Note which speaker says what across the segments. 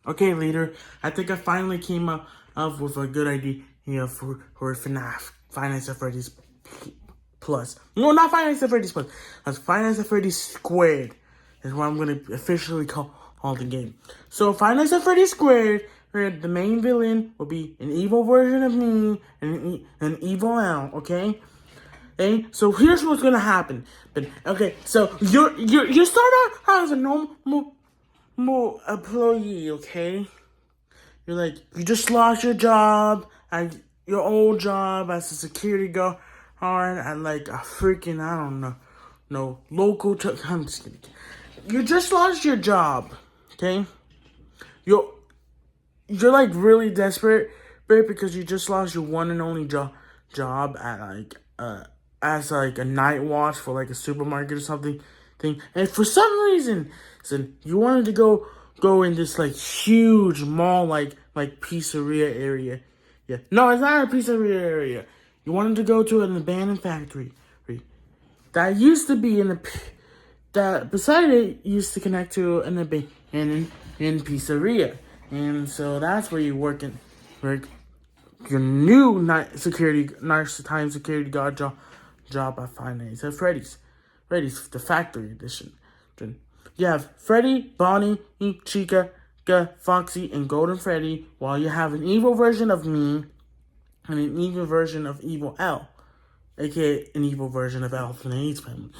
Speaker 1: Okay, leader, I think I finally came up with a good idea for Fnaf, Finance at Freddy's Plus. No, not Finance at Freddy's Plus. That's Finance at Freddy's Squared is what I'm going to officially call the game. So, Finance at Freddy's Squared, where the main villain will be an evil version of me and an evil L, okay? Okay, so here's what's gonna happen. Okay, so you start out as a normal employee, okay? You just lost your job, your old job as a security guard at like a freaking, I don't know, local, I'm just kidding. You just lost your job, okay? You're like really desperate, because you just lost your one and only job at as like a night watch for like a supermarket or something and for some reason you wanted to go in this like huge mall like pizzeria area. Yeah, no, it's not a pizzeria area. You wanted to go to an abandoned factory that used to be that beside it used to connect to an abandoned pizzeria, and so that's where you work your new nighttime security guard job at Finance at Freddy's, the factory edition. You have Freddy, Bonnie, Chica, Foxy, and Golden Freddy, while you have an evil version of me and an evil version of Evil L, aka an evil version of L from the A's family.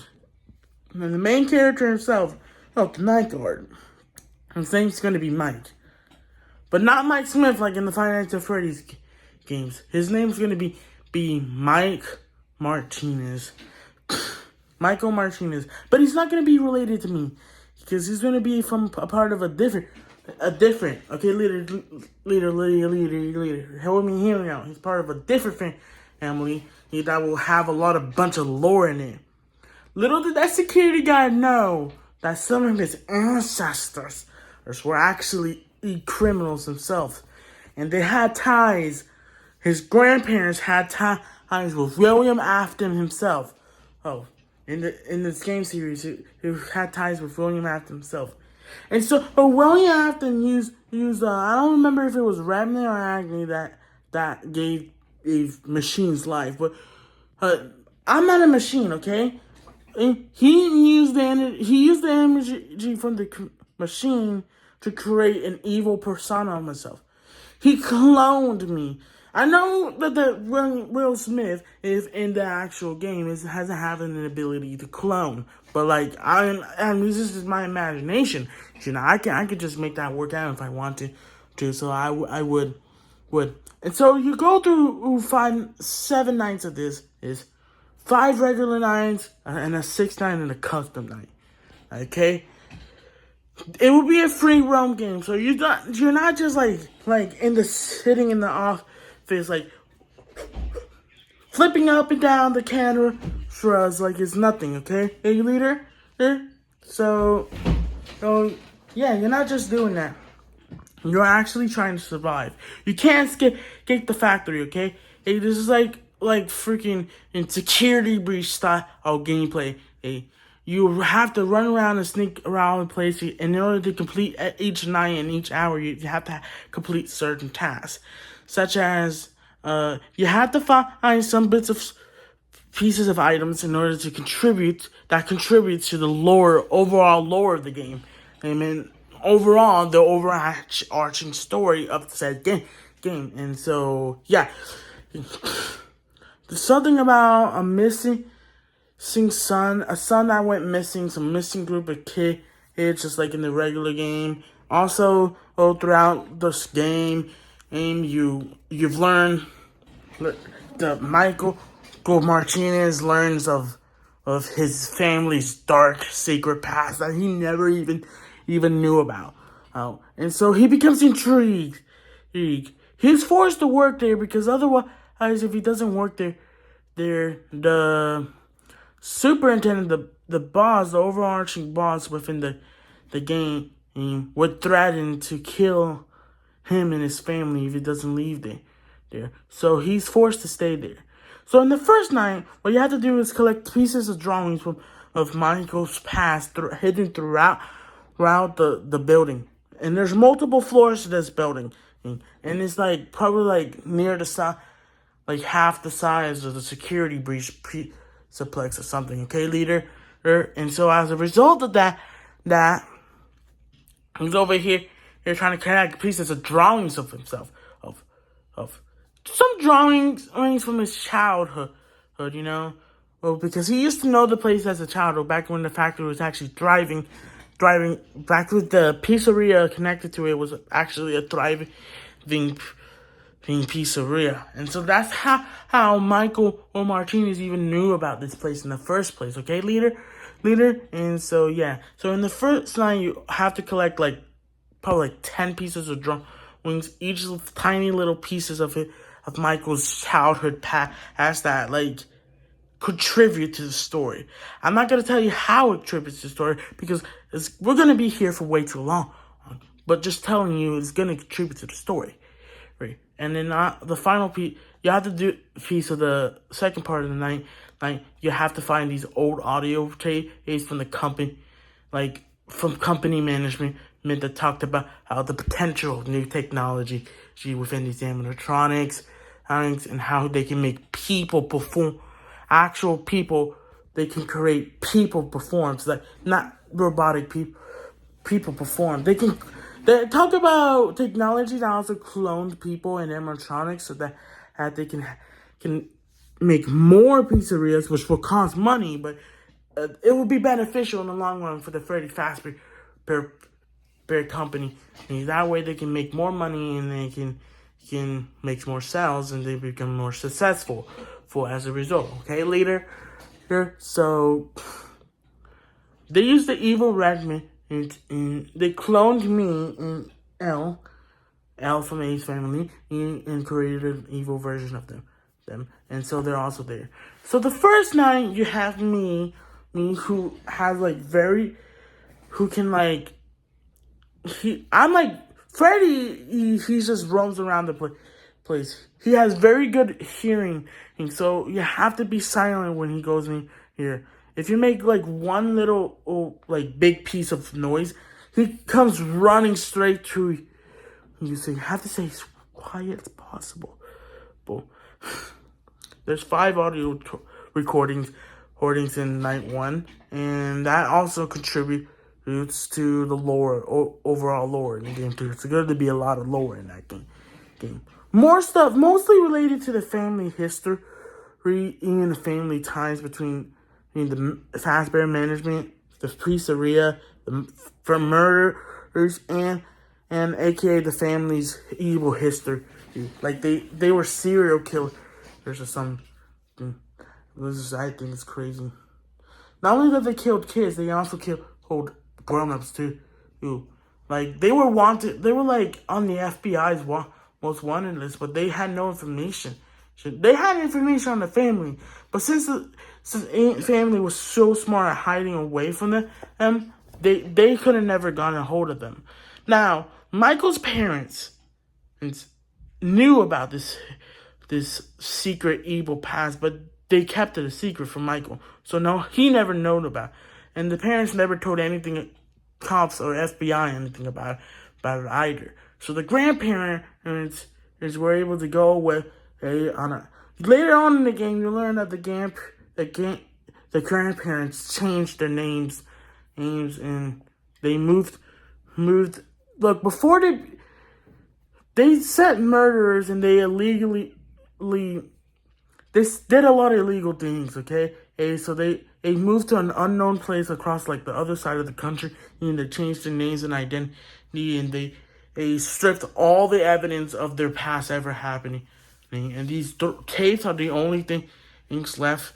Speaker 1: And the main character himself, the night guard, his name's going to be Mike. But not Mike Smith like in the Finance at Freddy's games. His name's going to be Mike Martinez. Michael Martinez. But he's not going to be related to me, because he's going to be from a part of a different, okay, leader, help me hear me out. He's part of a different family that will have a bunch of lore in it. Little did that security guy know that some of his ancestors were actually criminals themselves. And they had ties. His grandparents had ties with William Afton himself. Oh, in this game series, he had ties with William Afton himself. And so, William Afton used I don't remember if it was Remnant or Agony that gave machines life, but I'm not a machine, okay? And he used the energy from the machine to create an evil persona of myself. He cloned me. I know that Will Smith is in the actual game hasn't having an ability to clone, but like this is my imagination. I could just make that work out if I wanted to. So I would. And so you go through 7 nights of this is 5 regular nights and a 6th night and a custom night. Okay. It will be a free roam game, so you're not just sitting in the office like flipping up and down the camera for us like it's nothing. Okay, hey leader, so yeah, you're not just doing that. You're actually trying to survive. You can't escape the factory. Okay, hey, this is like freaking in security breach style gameplay. Hey. You have to run around and sneak around the place in order to complete each night and each hour. You have to complete certain tasks, such as you have to find some pieces of items in order to contribute to the overall lore of the game. I mean, overall, the overarching story of said game. And so, yeah, there's something about a missing son, a son that went missing, some missing group of kids, just like in the regular game. Also, throughout this game, you've learned that Michael Martinez learns of his family's dark, secret past that he never even knew about. And so he becomes intrigued. He's forced to work there because otherwise, if he doesn't work there, the superintendent, the boss, the overarching boss within the game, would threaten to kill him and his family if he doesn't leave there. So he's forced to stay there. So in the first night, what you have to do is collect pieces of drawings of Michael's past hidden throughout the building. and there's multiple floors to this building, and it's like probably like near the side, like half the size of the security breach suplex or something. Okay, leader. And so as a result of that he's over here. They're trying to connect pieces of drawings of himself, of some drawings from his childhood, you know. Well, because he used to know the place as a child, back when the factory was actually thriving, back with the pizzeria connected to it was actually a thriving pizzeria. And so that's how Michael or Martinez even knew about this place in the first place, okay, leader? And so, yeah. So in the first night, you have to collect, like, probably like 10 pieces of drawings, each tiny little pieces of Michael's childhood past that, like, contribute to the story. I'm not going to tell you how it contributes to the story, because we're going to be here for way too long. But just telling you it's going to contribute to the story. Right? And then the final piece, you have to do piece of the second part of the night. Like, you have to find these old audio tapes from the company, like, from company management that talked about how the potential of new technology within these animatronics, and how they can make people perform, actual people. They can create people perform, so that not robotic people perform. They talk about technology that also cloned people and animatronics, so that they can make more pizzerias, which will cost money, but it will be beneficial in the long run for the Freddy Fazbear company. And that way they can make more money, and they can make more sales, and they become more successful as a result. Okay, leader? So they used the evil Redman, and they cloned me and L from A's family, and created an evil version of them. And so they're also there. So the first night you have me who has like who can like, I'm like Freddy. He just roams around the place. He has very good hearing, and so you have to be silent when he goes in here. If you make like one little like big piece of noise, he comes running straight to you. So you have to stay as quiet as possible. There's 5 audio recordings in night 1, and that also contributes to the lore, overall lore in the game too. It's going to be a lot of lore in that game. More stuff, mostly related to the family history and the family ties between the Fazbear management, the pizzeria, for murderers, and aka the family's evil history. Like they were serial killers or something. I think it's crazy. Not only that they killed kids, they also killed grown-ups too. Like they were wanted. They were like on the FBI's most wanted list, but they had no information. They had information on the family, but since Aunt family was so smart at hiding away from them, they could have never gotten a hold of them. Now, Michael's parents knew about this secret evil past, but they kept it a secret from Michael. So no, he never known about it. And the parents never told anything, cops or FBI, anything about it either. So the grandparents were able to go with later on in the game. You learn that the grandparents changed their names, and they moved. Look, before they set murderers, and they illegally they did a lot of illegal things. Okay, so they moved to an unknown place across like the other side of the country, and they changed their names and identity, and they stripped all the evidence of their past ever happening. And these tapes are the only things left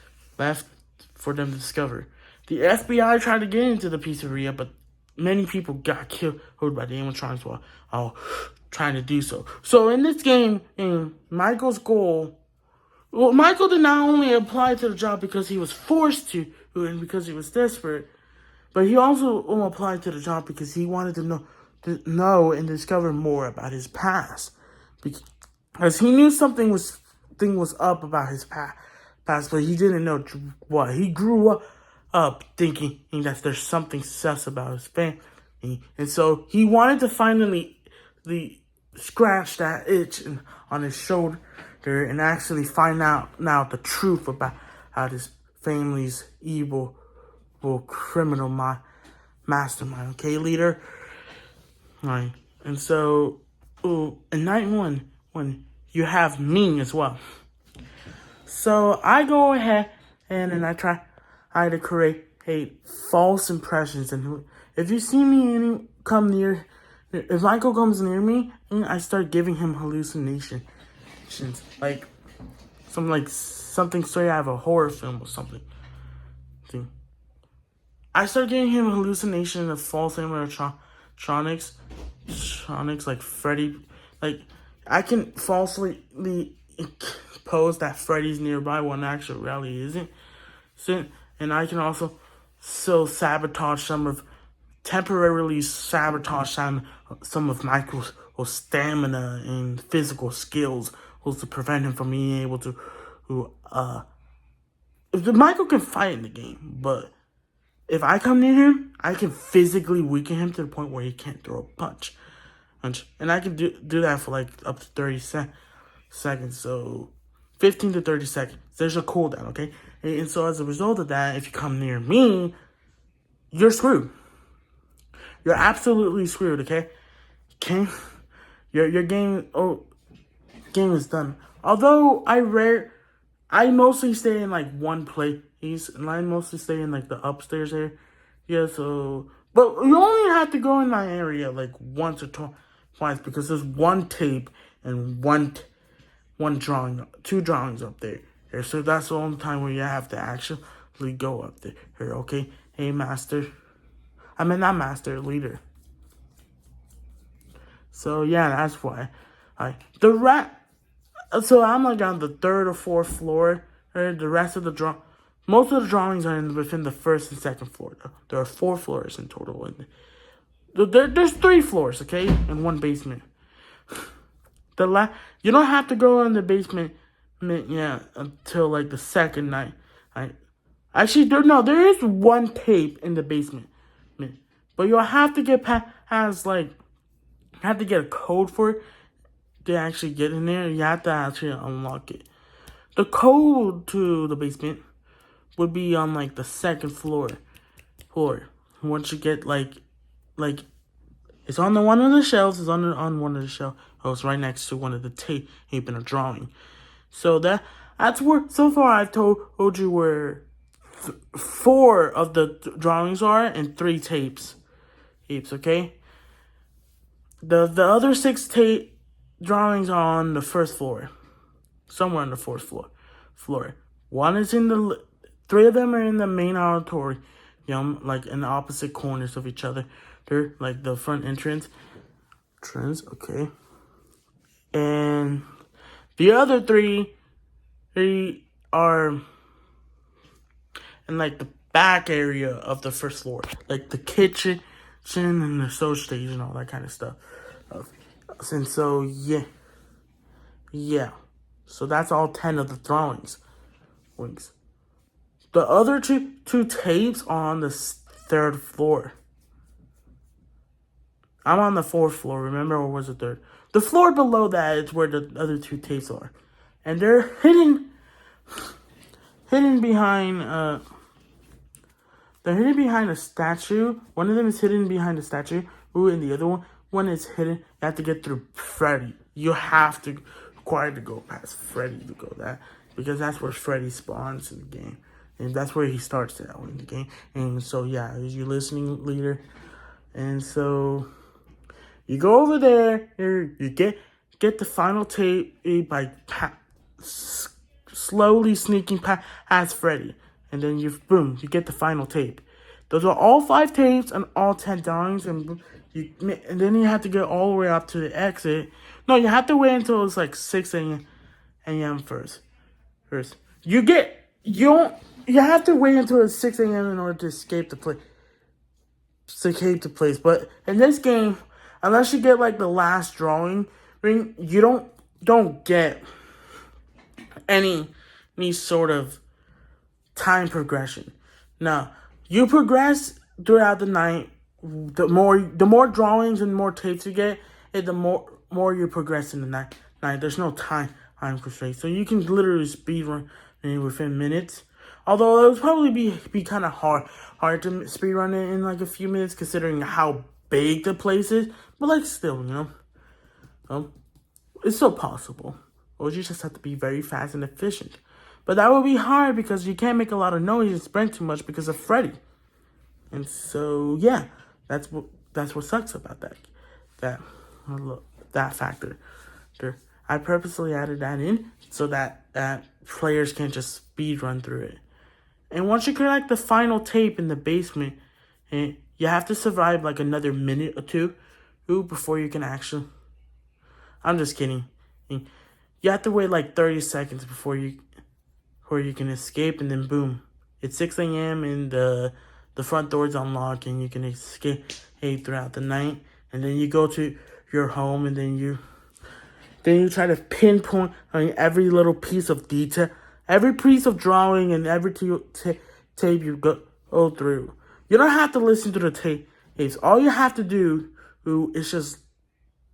Speaker 1: for them to discover. The FBI tried to get into the pizzeria, but many people got killed by the animatronics while trying to do so. So in this game, Michael's goal... Well, Michael did not only apply to the job because he was forced to, and because he was desperate, but he also applied to the job because he wanted to know and discover more about his past. Because he knew something was up about his past, but he didn't know what. He grew up thinking that there's something sus about his family, And so he wanted to finally scratch that itch on his shoulder and actually find out now the truth about how this family's evil criminal mastermind. Okay, leader? All right. And so, in night one, when you have me as well. So I go ahead and I try to create false impressions. And if you see me come near, if Michael comes near me, I start giving him hallucinations, like something straight out of a horror film or something. See? I start giving him hallucinations of false animatronics, like Freddy. Like I can falsely pose that Freddy's nearby when actually reality isn't. And I can also temporarily sabotage some of Michael's stamina and physical skills, to prevent him from being able to. Michael can fight in the game, but if I come near him, I can physically weaken him to the point where he can't throw a punch. And I can do that for like up to 30 seconds. So 15 to 30 seconds. There's a cooldown, okay? And so as a result of that, if you come near me, you're screwed. You're absolutely screwed, okay? Your game is done. Although I mostly stay in like one place, and I mostly stay in like the upstairs area. Yeah, so but you only have to go in that area like once or twice because there's one tape and one drawing, two drawings up there. So that's the only time where you have to actually go up there. Okay? Hey, master. I mean, not master, leader. So yeah, that's why. So I'm like on the third or fourth floor. The rest of most of the drawings are within the first and second floor. There are 4 floors in total. And there's 3 floors, okay, and 1 basement. You don't have to go in the basement, until like the second night. Actually, there is 1 tape in the basement, but you'll have to get have to get a code for it to actually get in there. You have to actually unlock it. The code to the basement would be on like the second floor. Once you get like it's on one of the shelves. It's on one of the shelves. Oh, it's right next to one of the tape in a drawing. So that's where so far I've told you where 4 of the drawings are and 3 tapes. Okay. The other 6 tape drawings are on the first floor, somewhere on the 4th floor. One is 3 of them are in the main auditorium, like in the opposite corners of each other. They're like the front entrance, okay. And the other 3 are in like the back area of the first floor, like the kitchen and the social stage and all that kind of stuff. And so yeah. So that's all 10 of the drawings. The other two tapes are on the 3rd floor. I'm on the 4th floor, remember, or was it 3rd? The floor below that is where the other 2 tapes are. And they're hidden behind a statue. One of them is hidden behind a statue. And the other one is hidden. You have to get through Freddy. You have to required to go past Freddy to go that, because that's where Freddy spawns in the game. And that's where he starts out in the game. And so yeah, is you listening, leader? And so you go over there, you get the final tape by slowly sneaking past Freddy. And then you get the final tape. Those are all 5 tapes and all 10 drawings, and then you have to get all the way up to the exit. No, you have to wait until it's like 6 a.m. first. You have to wait until it's 6 a.m. in order to escape the place. But in this game, unless you get like the last drawing ring, you don't get any sort of time progression. Now, you progress throughout the night the more drawings and more tapes you get, the more you progress in the night. There's no time constraint, so you can literally speed run within minutes. Although it would probably be kind of hard to speed run it in like a few minutes, considering how big the place is. But like still, it's still possible. Or you just have to be very fast and efficient. But that would be hard because you can't make a lot of noise and sprint too much because of Freddy. And so yeah, that's what sucks about that factor. I purposely added that in so that players can't just speed run through it. And once you collect the final tape in the basement, you have to survive like another minute or two before you can actually... I'm just kidding. You have to wait like 30 seconds before you can escape, and then boom, it's 6 a.m. and the front door's unlocked and you can escape throughout the night. And then you go to your home, and then you try to pinpoint every little piece of detail, every piece of drawing, and every tape you go through. You don't have to listen to the tapes. All you have to do is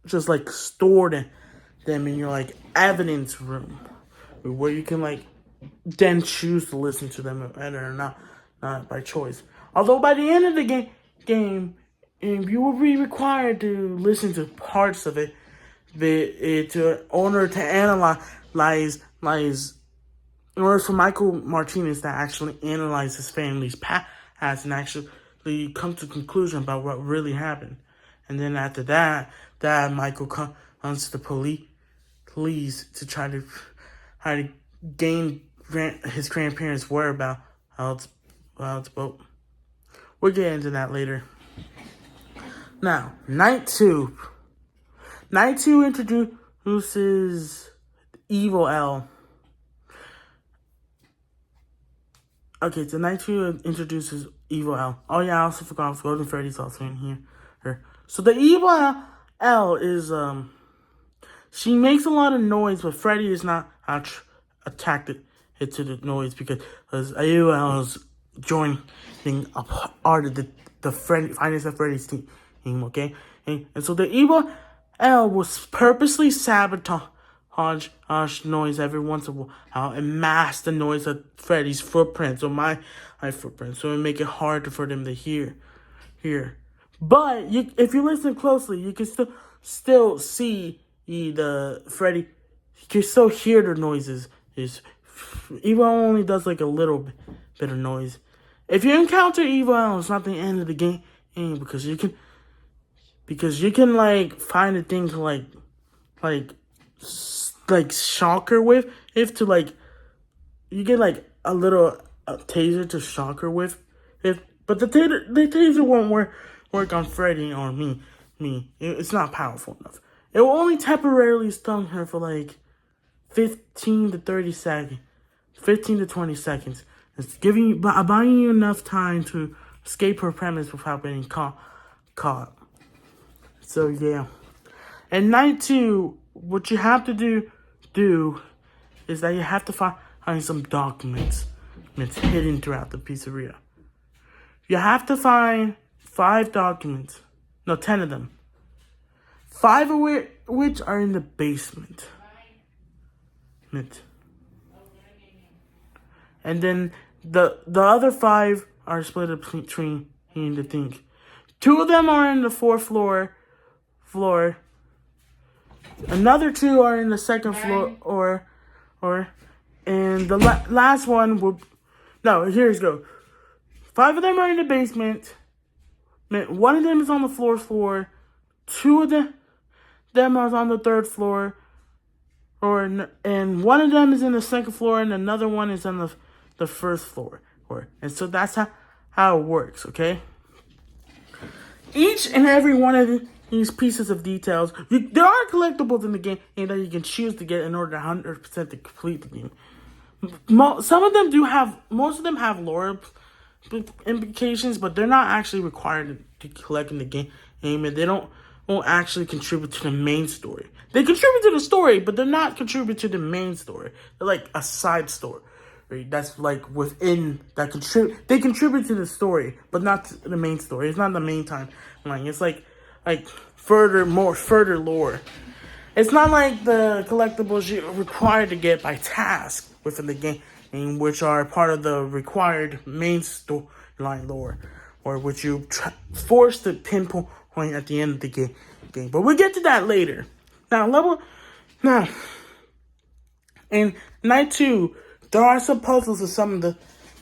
Speaker 1: just like store them in your like evidence room, where you can like then choose to listen to them or not by choice. Although by the end of the game, you will be required to listen to parts of it, in order to analyze, in order for Michael Martinez to actually analyze his family's past and actually come to a conclusion about what really happened. And then after that Michael comes to the police to try to gain his grandparents' whereabouts. But we'll get into that later. Now, night 2. Night 2 introduces Evil L. Okay, so night 2 introduces Evil L. Oh yeah, I also forgot Golden Freddy's also in here. So the Evil L is she makes a lot of noise, but Freddy is not attracted to the noise because Evil L is joining a part of the Finance of Freddy's team. Okay, and so the Evil L was purposely sabotage noise every once in a while and mask the noise of Freddy's footprints or my footprints, so it make it harder for them to hear. But if you listen closely, you can still see the Freddy. You can still hear the noises. Evil only does like a little bit of noise. If you encounter Evil L, it's not the end of the game because you can like find a thing to like shock her with, to like you get like a little taser to shock her with, but the taser won't work on Freddy or me. It's not powerful enough. It will only temporarily stun her for like 15 to 20 seconds. It's buying you enough time to escape her premise without being caught. So yeah. And night 2, what you have to do is that you have to find some documents hidden throughout the pizzeria. You have to find 5 documents. No, 10 of them. 5 of which are in the basement. And then the other 5 are split between the thing. 2 of them are in the 4th floor. Another 2 are in the 2nd floor, and the last one will... No, here's go. 5 of them are in the basement. 1 of them is on the 4th floor. 2 of them are on the 3rd floor. And 1 of them is in the 2nd floor, and another one is on the 1st floor. And so that's how it works, okay? Each and every one of these pieces of details, there are collectibles in the game that you can choose to get in order to 100% to complete the game. Most of them have lore implications, but they're not actually required to collect in the game, and they won't actually contribute to the main story. They contribute to the story, but they're not contribute to the main story. They're like a side story. that's like within that they contribute to the story, but not to the main story. It's not the main timeline. It's like further lore. It's not like the collectibles you're required to get by task within the game, which are part of the required main storyline lore, or which you forced to pinpoint at the end of the game. But we'll get to that later. Now, in night 2, there are some puzzles with some of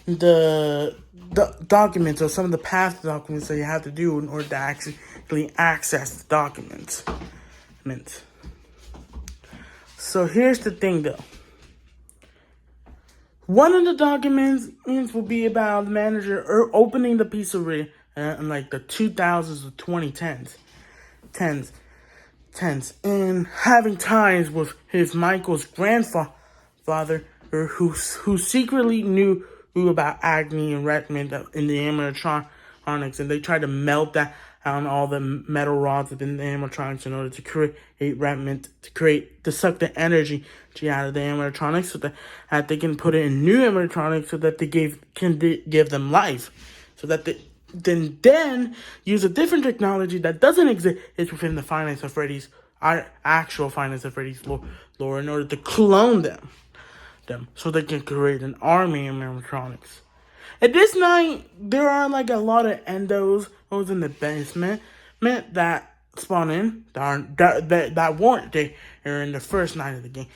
Speaker 1: the documents, or some of the past documents that you have to do in order to actually access the documents. So here's the thing, though. One of the documents will be about the manager opening the pizzeria in like the 2000s or 2010s, and having ties with his Michael's grandfather, who secretly knew about Agni and Redmond in the animatronics, and they tried to melt that on all the metal rods within the animatronics in order to create Redmond, to suck the energy out of the animatronics, so that they can put it in new animatronics, so that they can give them life, so that they then use a different technology that doesn't exist within the Five Nights at Freddy's actual Five Nights at Freddy's lore in order to clone them, so they can create an army of animatronics. At this night, there are like a lot of endos in the basement that spawn in that weren't there in the first night of the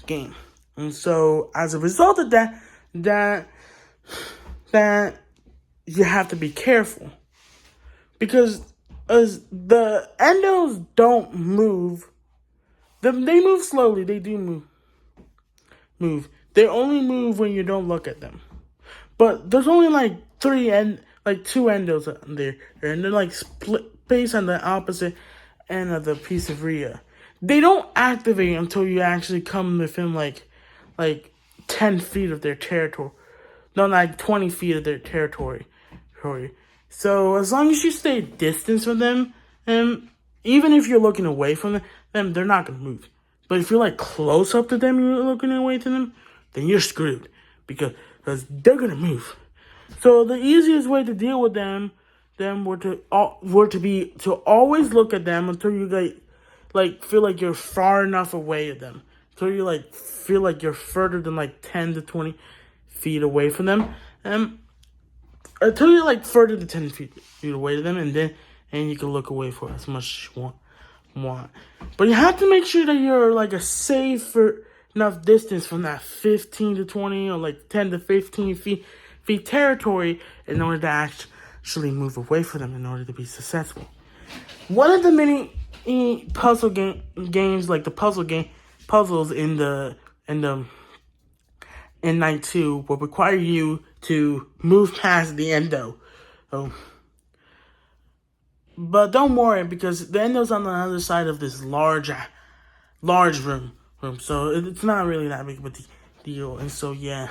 Speaker 1: game. And so as a result of that you have to be careful, because as the endos don't move, they move slowly. They do move. They only move when you don't look at them. But there's only like 2 endos there, and they're like split based on the opposite end of the pizzeria. They don't activate until you actually come within like 10 feet of their territory. No, like 20 feet of their territory. So as long as you stay distant from them, and even if you're looking away from them, they're not gonna move. But if you're like close up to them, you're looking away to them, then you're screwed, because they're gonna move. So the easiest way to deal with them were to always look at them until you like feel like you're far enough away of them, until you like feel like you're further than like 10 to 20 feet away from them, until you're like further than 10 feet away to them, and you can look away for as much as you want. But you have to make sure that you're like a safer enough distance from that 15 to 20 or like 10 to 15 feet territory in order to actually move away from them in order to be successful. One of the many puzzle games, like the puzzles in night 2, will require you to move past the endo. But don't worry, because the endo's on the other side of this large room. So it's not really that big of a deal. And so, yeah.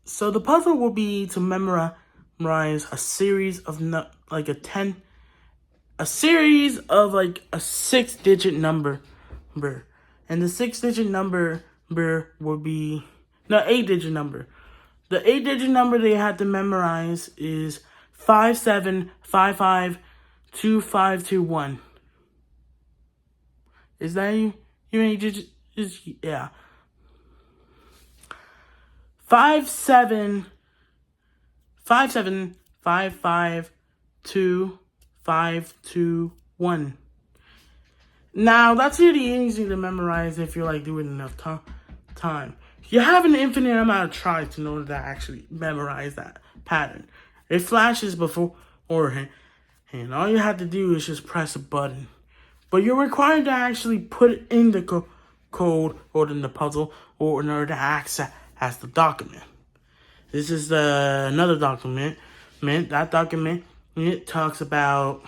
Speaker 1: So the puzzle will be to memorize a series of a 6-digit number. And the 6-digit number will be 8-digit number. The 8-digit number they had to memorize is 57552521. Is that you? Yeah. 57552521. Now that's really easy to memorize if you're like doing enough time. You have an infinite amount of tries in order to actually memorize that pattern. It flashes beforehand, and all you have to do is just press a button. But you're required to actually put it in the code or in the puzzle or in order to access the document. This is another document. That document, it talks about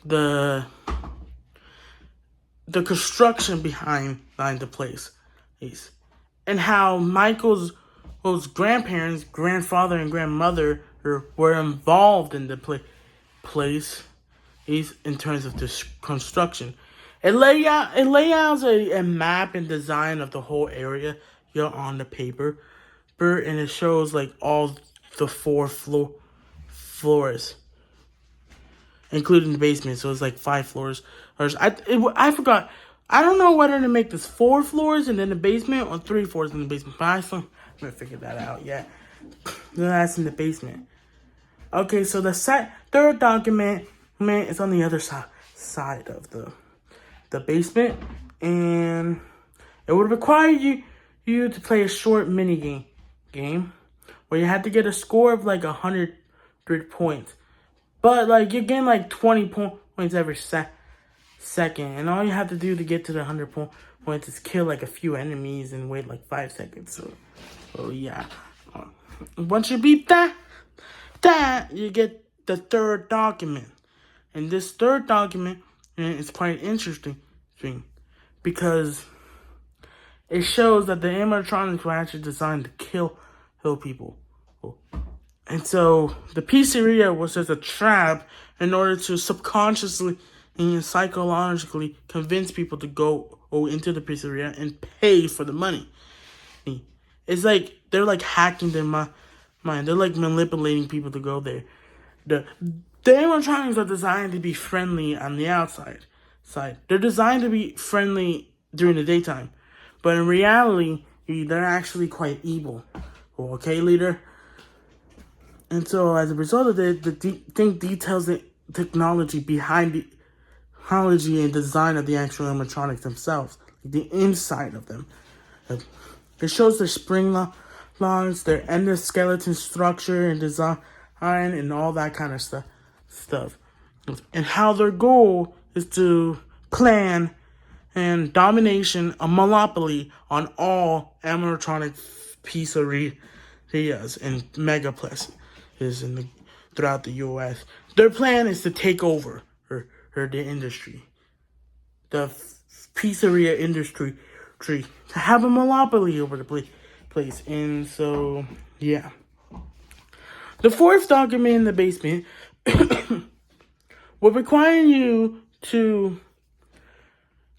Speaker 1: the construction behind the place, and how Michael's grandparents, grandfather and grandmother were involved in the place in terms of this construction, It layouts a map and design of the whole area on the paper, and it shows like all the floors, including the basement. So it's like 5 floors. I forgot. I don't know whether to make this 4 floors and then the basement or 3 floors in the basement. But I still haven't figured that out yet. That's in the basement. Okay, so the third document is on the other side of the basement, and it would require you to play a short mini game where you have to get a score of like 100 points. But like you gain like 20 points every second, and all you have to do to get to the 100 points is kill like a few enemies and wait like 5 seconds. So yeah, once you beat that you get the third document, and this third document is quite interesting because it shows that the animatronics were actually designed to kill people. And so the pizzeria was just a trap in order to subconsciously and psychologically convince people to go into the pizzeria and pay for the money. It's like they're like hacking their mind. They're like manipulating people to go there. The animatronics are designed to be friendly on the outside. They're designed to be friendly during the daytime. But in reality, they're actually quite evil. Okay, leader? And so as a result of it, the thing details the technology behind the technology and design of the actual animatronics themselves. The inside of them. It shows their spring lines, their endoskeleton structure and design, and all that kind of stuff. And how their goal is to plan and domination, a monopoly on all animatronic pizzerias and megaplexes throughout the U.S. Their plan is to take over the industry, the pizzeria industry, to have a monopoly over the place. And so, yeah. The fourth document in the basement will require you to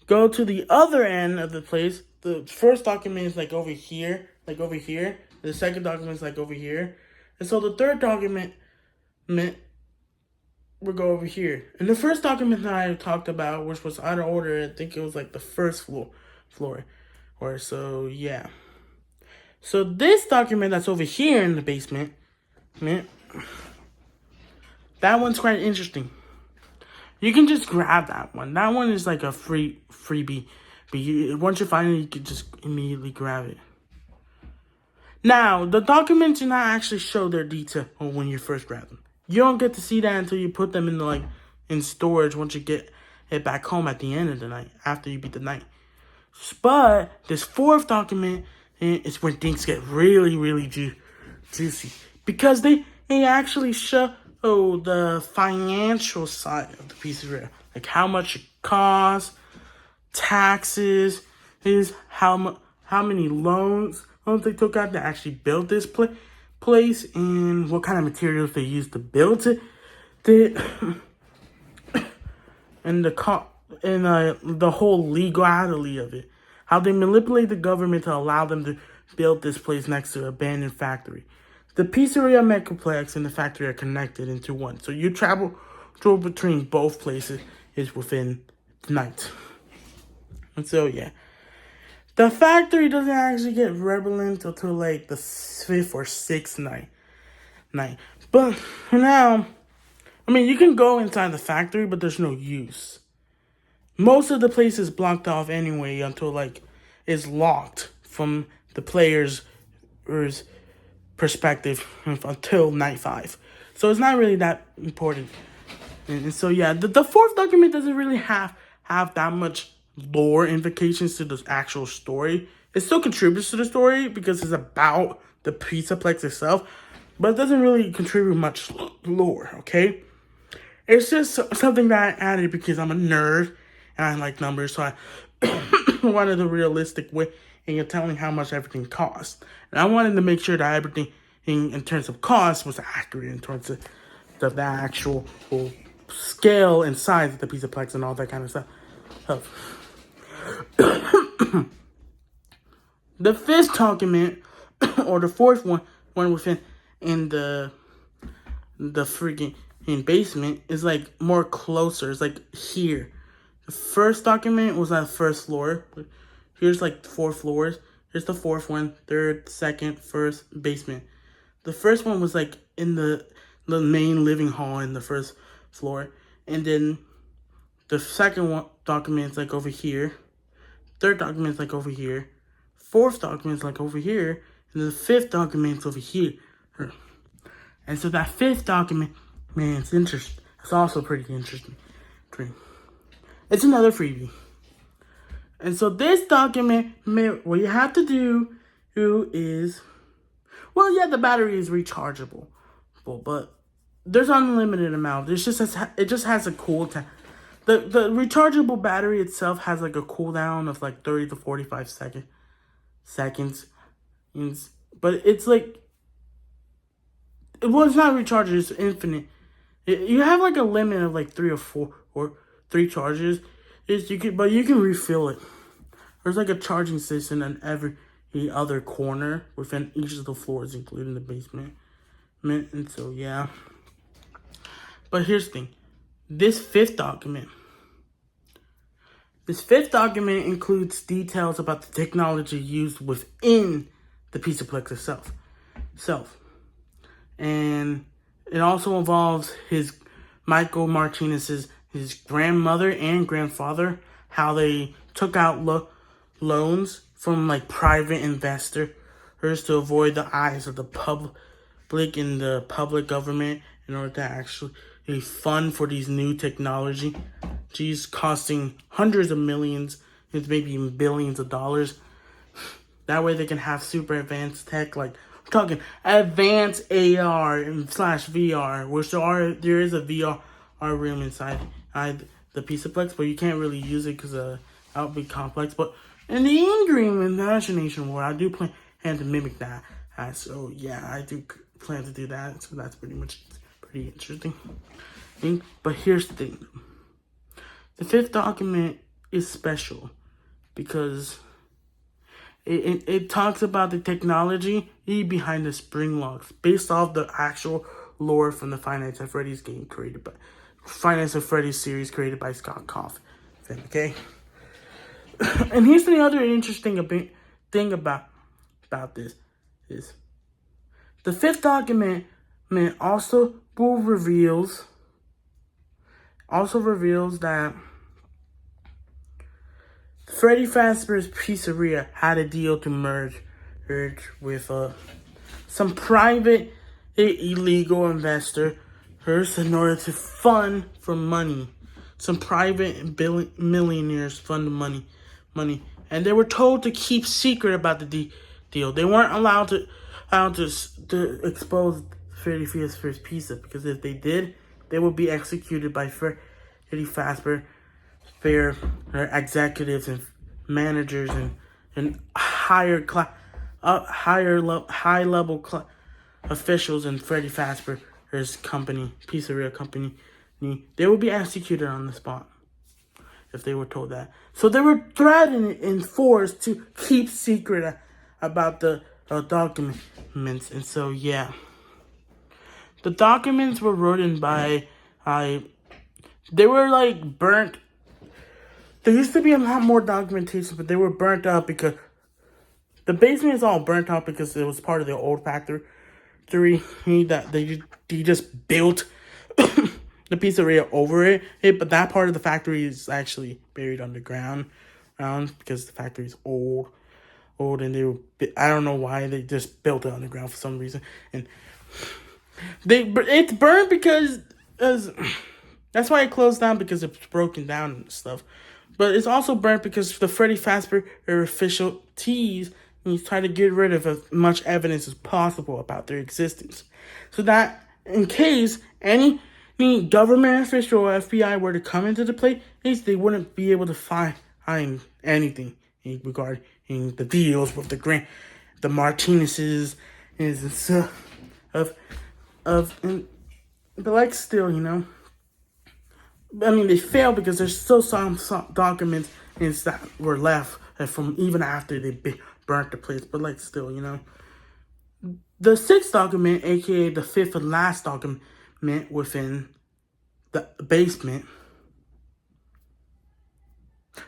Speaker 1: go to the other end of the place. The first document is like over here. The second document is like over here. And so the third document will go over here. And the first document that I talked about, which was out of order, I think it was like the first floor. Or so, yeah. So this document that's over here in the basement, that one's quite interesting. You can just grab that one. That one is like a freebie. But once you find it, you can just immediately grab it. Now, the documents do not actually show their detail when you first grab them. You don't get to see that until you put them in storage once you get it back home at the end of the night, after you beat the night. But this fourth document is when things get really, really juicy. Because they actually show the financial side of the pizzeria. Like how much it costs, taxes, how many loans they took out to actually build this place, and what kind of materials they used to build it. And the whole legality of it. How they manipulate the government to allow them to build this place next to an abandoned factory. The pizzeria megaplex and the factory are connected into one. So you travel between both places is within the night. And so, yeah. The factory doesn't actually get relevant until like the 5th or 6th night. But for now, I mean, you can go inside the factory, but there's no use. Most of the place is blocked off anyway until like it's locked from the player's perspective until night 5. So it's not really that important. And so yeah, the fourth document doesn't really have that much lore implications to the actual story. It still contributes to the story because it's about the pizzaplex itself, but it doesn't really contribute much lore, okay? It's just something that I added because I'm a nerd and I like numbers, so I wanted a realistic way in telling how much everything costs. And I wanted to make sure that everything in terms of cost was accurate in terms of the actual scale and size of the pizzaplex and all that kind of stuff. of the fifth document, or the fourth one within in the freaking basement is like more closer. It's like here. The first document was on the first floor. Here's like 4 floors. Here's the fourth one, third, second, first, basement. The first one was like in the main living hall in the first floor. And then the second one document's like over here. Third document's like over here. Fourth document's like over here. And the fifth document's over here. And so that fifth document, man, it's interesting. It's also pretty interesting. It's another freebie. And so this document, what you have to do is, well, yeah, the battery is rechargeable, but there's unlimited amount. It just has a cooldown. The rechargeable battery itself has like a cooldown of like 30 to 45 seconds. But it's like, well, it's not rechargeable, it's infinite. You have like a limit of like 3 or 4 or 3 charges. But you can refill it. There's like a charging station in every other corner within each of the floors, including the basement. And so, yeah. But here's the thing. This fifth document includes details about the technology used within the Pizzaplex itself. And it also involves Michael Martinez's his grandmother and grandfather, how they took out loans from like private investors to avoid the eyes of the public and the public government in order to actually fund for these new technologies costing hundreds of millions, maybe even billions of dollars. That way they can have super advanced tech, like we're talking advanced AR and /VR, which there is a VR room inside the Pizzaplex, but you can't really use it because that would be complex. But in the in-dream imagination world, I do plan to mimic that. So yeah, I do plan to do that. So that's pretty interesting. But here's the thing. The fifth document is special because it talks about the technology behind the spring locks based off the actual lore from the Five Nights at Freddy's game created by Five Nights at Freddy's series created by Scott Coughlin. Okay. And here's the other interesting thing about this is the fifth document also reveals that Freddy Fazbear's Pizzeria had a deal to merge with some private illegal investor in order to fund for money. Some private millionaires fund money. And they were told to keep secret about the deal. They weren't allowed to expose Freddy Fazbear's Pizza, because if they did, they would be executed by Freddy Fazbear, their executives and managers and high level officials in Freddy Fazbear's pizzeria company. They would be executed on the spot if they were told that. So they were threatened and forced to keep secret about the documents. And so, yeah. The documents were written by, they were like burnt. There used to be a lot more documentation, but they were burnt out because the basement is all burnt out because it was part of the old factory that they just built the pizzeria over it. But that part of the factory is actually buried underground because the factory is old, and I don't know why they just built it underground for some reason. And it's burned because that's why it closed down, because it's broken down and stuff. But it's also burnt because the Freddy Fazbear official tease and try to get rid of as much evidence as possible about their existence, so that in case any government official or FBI were to come into the place, they wouldn't be able to find anything regarding the deals with the Martinez's and stuff but like still, I mean, they failed because there's still some documents that were left from even after they burnt the place. But like, still, the sixth document, aka the fifth and last document within the basement.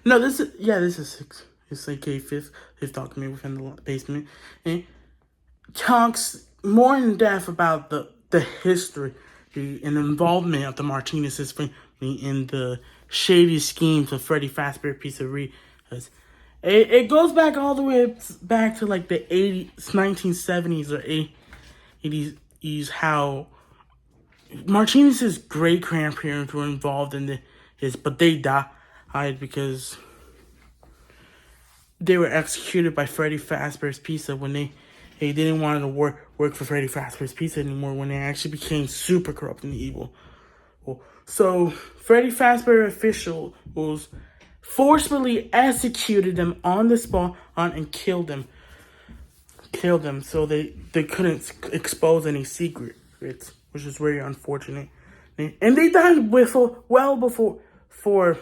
Speaker 1: No, this is six. It's aka fifth document within the basement, and talks more in depth about the history and involvement of the Martinez's family in the shady schemes of Freddy Fazbear Pizzeria. It goes back all the way back to like the 1970s or 80s, how Martinez's great grandparents were involved in this, but they died because they were executed by Freddy Fazbear's Pizza when they didn't want to work for Freddy Fazbear's Pizza anymore, when they actually became super corrupt and evil. So Freddy Fazbear officials forcefully executed them on the spot and killed them so they couldn't expose any secrets, which is very unfortunate. And they died well before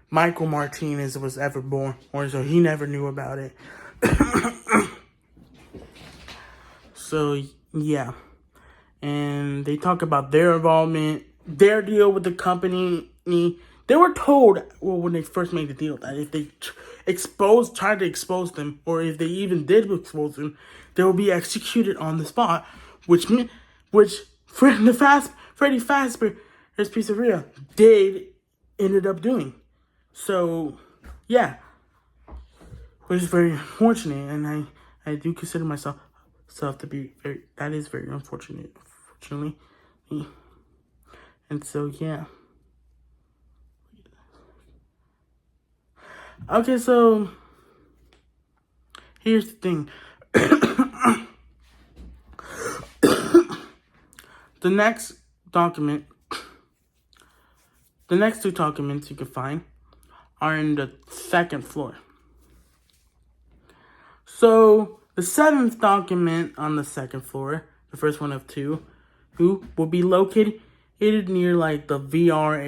Speaker 1: Michael Martinez was ever born, or so he never knew about it. So yeah, and they talk about their involvement, their deal with the company. They were told, well, when they first made the deal, that if they tried to expose them, or if they even did expose them, they will be executed on the spot, which Freddy Fazbear's Pizzeria ended up doing. So, yeah, which is very unfortunate, and I do consider myself to be that is very unfortunate, unfortunately. And so, yeah. Okay, so here's the thing. The next two documents you can find are in the second floor. So the seventh document on the second floor, the first one of two, who will be located near like the VR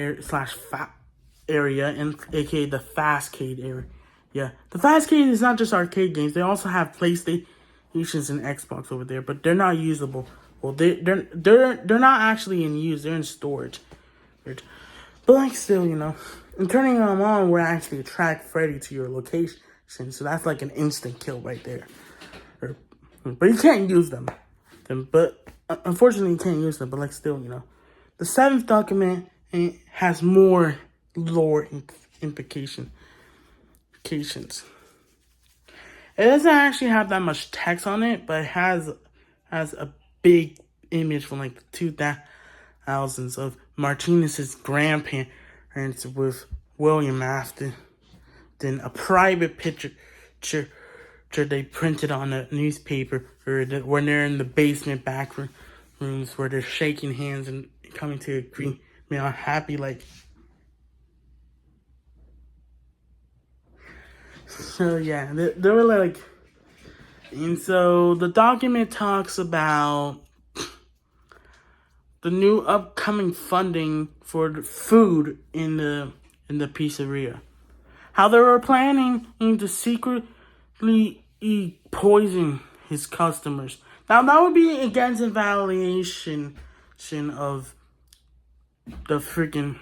Speaker 1: area, and aka the Fastcade area. Yeah, the Fastcade is not just arcade games; they also have PlayStations and Xbox over there, but they're not usable. Well, they're not actually in use; they're in storage. But like, still, and turning them on will actually attract Freddy to your location, so that's like an instant kill right there. But you can't use them. But unfortunately, you can't use them. But like, still, the seventh document has more lore implications. It doesn't actually have that much text on it, but it has a big image from like the 2000s of Martinez's grandparents with William Afton. Then a private picture they printed on a newspaper, or when they're in the basement back rooms where they're shaking hands and coming to agree, happy like. So yeah, they were like, and so the document talks about the new upcoming funding for the food in the pizzeria. How they were planning to secretly poison his customers. Now that would be against evaluation of the freaking.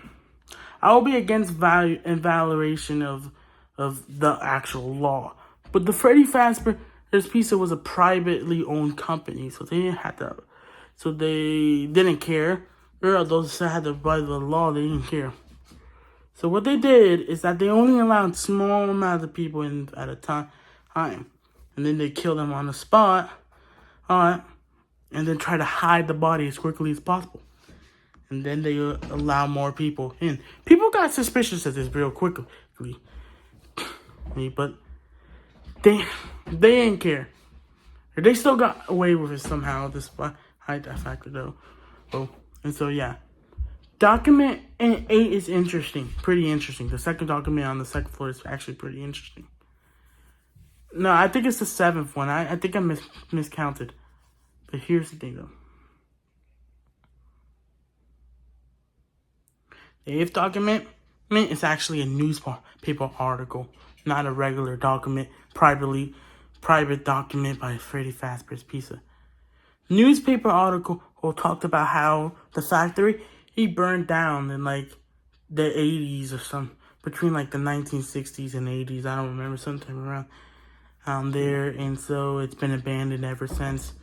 Speaker 1: I will be against evaluation of the actual law. But the Freddy Fazbear's Pizza was a privately owned company, so they didn't have to. So they didn't care. Or those that had to abide by the law, they didn't care. So what they did is that they only allowed small amounts of people in at a time, and then they killed them on the spot, and then try to hide the body as quickly as possible. And then they allow more people in. People got suspicious of this real quickly, but they didn't care. They still got away with it somehow, despite that factor though. Oh, and so yeah. Document 8 is interesting, pretty interesting. The second document on the second floor is actually pretty interesting. No, I think it's the seventh one. I think I miscounted. But here's the thing though. The eighth document is actually a newspaper article, not a regular document, private document by Freddy Fazbear's Pizza. Newspaper article talked about how the factory he burned down in like the 80s or something, between like the 1960s and 80s. I don't remember, sometime around there, and so it's been abandoned ever since.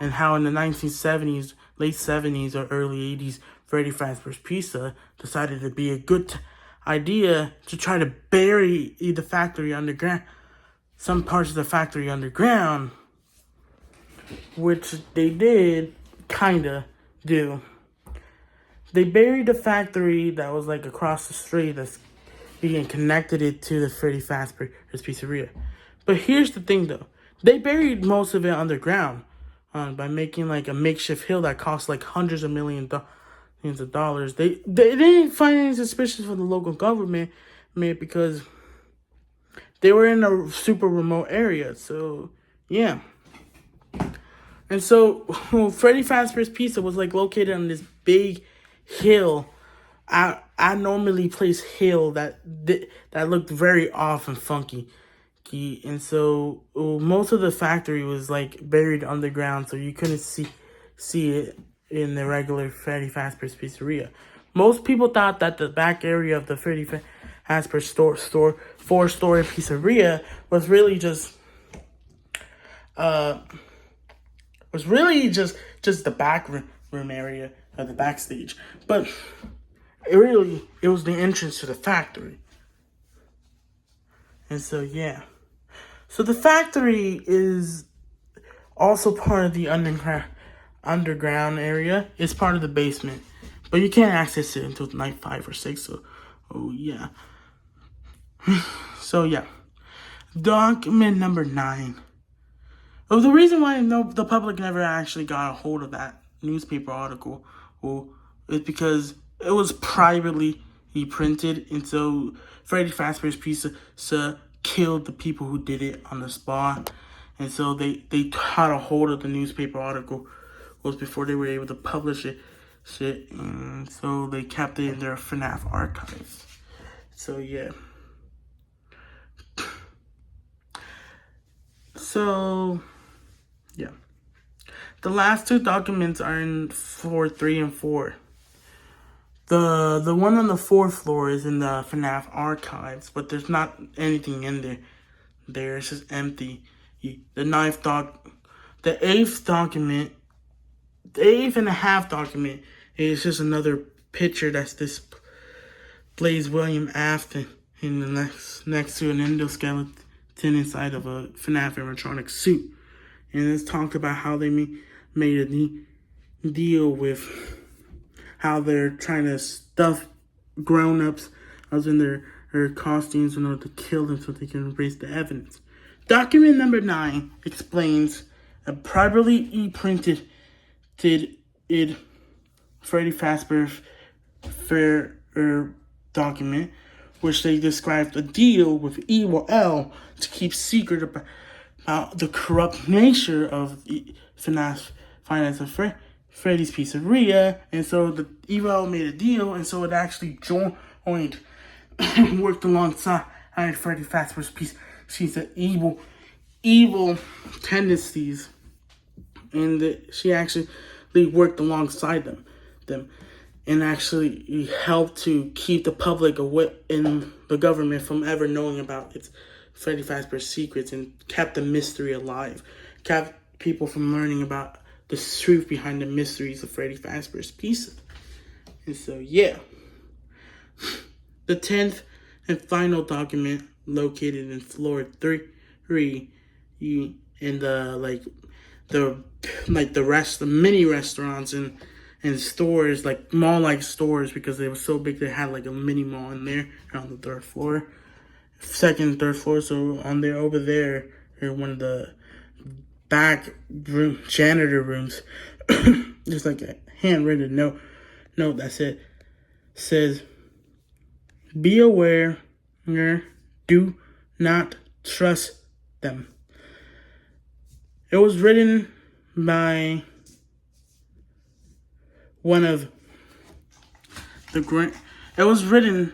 Speaker 1: And how in the 1970s, late 70s or early 80s, Freddy Fazbear's Pizza decided to be a good idea to try to bury the factory underground, some parts of the factory underground, which they did kinda do. They buried the factory that was like across the street that's being connected it to the Freddy Fazbear's Pizzeria. But here's the thing though. They buried most of it underground by making like a makeshift hill that cost like hundreds of millions of dollars. They didn't find any suspicious for the local government because they were in a super remote area. So yeah. And so Freddy Fazbear's Pizza was like located on this big hill, I normally place hill that looked very off and funky. And so most of the factory was like buried underground, so you couldn't see it in the regular Freddy Fazbear's Pizzeria. Most people thought that the back area of the Freddy Fazbear's store 4-story pizzeria was really just the back room area of the backstage, but it was the entrance to the factory. And so yeah, so the factory is also part of the underground area. It's part of the basement, but you can't access it until night 5 or 6. So yeah. So yeah, document number 9. Well, the reason why the public never actually got a hold of that newspaper article is because it was privately printed, and so Freddy Fazbear's Pizza killed the people who did it on the spot, and so they had a hold of the newspaper article was before they were able to publish it, and so they kept it in their Fnaf archives. So yeah. So yeah, the last 2 documents are in floor 3 and 4. The one on the 4th floor is in the Fnaf archives, but there's not anything in there. It's just empty. The 8th document, the 8th and a half document is just another picture that's displays William Afton in the next to an endoskeleton inside of a Fnaf animatronic suit. And it's talked about how they made a deal with how they're trying to stuff grown-ups as in their costumes in order to kill them so they can erase the evidence. Document number 9 explains a privately printed Freddy Fazbear's document, which they described a deal with Evil L to keep secret about the corrupt nature of FNAF's finance of Freddy's Pizzeria, and so the Evil L made a deal, and so it actually joined, worked alongside Freddy Fazbear's Pizza. She's an evil tendencies, and she actually worked alongside them, and actually helped to keep the public away and the government from ever knowing about its Freddy Fazbear's secrets, and kept the mystery alive, kept people from learning about the truth behind the mysteries of Freddy Fazbear's Pizza. And so yeah, the 10th and final document located in floor 3, in the mini restaurants and stores, like mall-like stores, because they were so big they had like a mini mall in there on the 3rd floor, 2nd and 3rd floor. So on there, over there, are one of the back room janitor rooms. There's like a handwritten note that says, "Be aware, do not trust them." It was written by one of It was written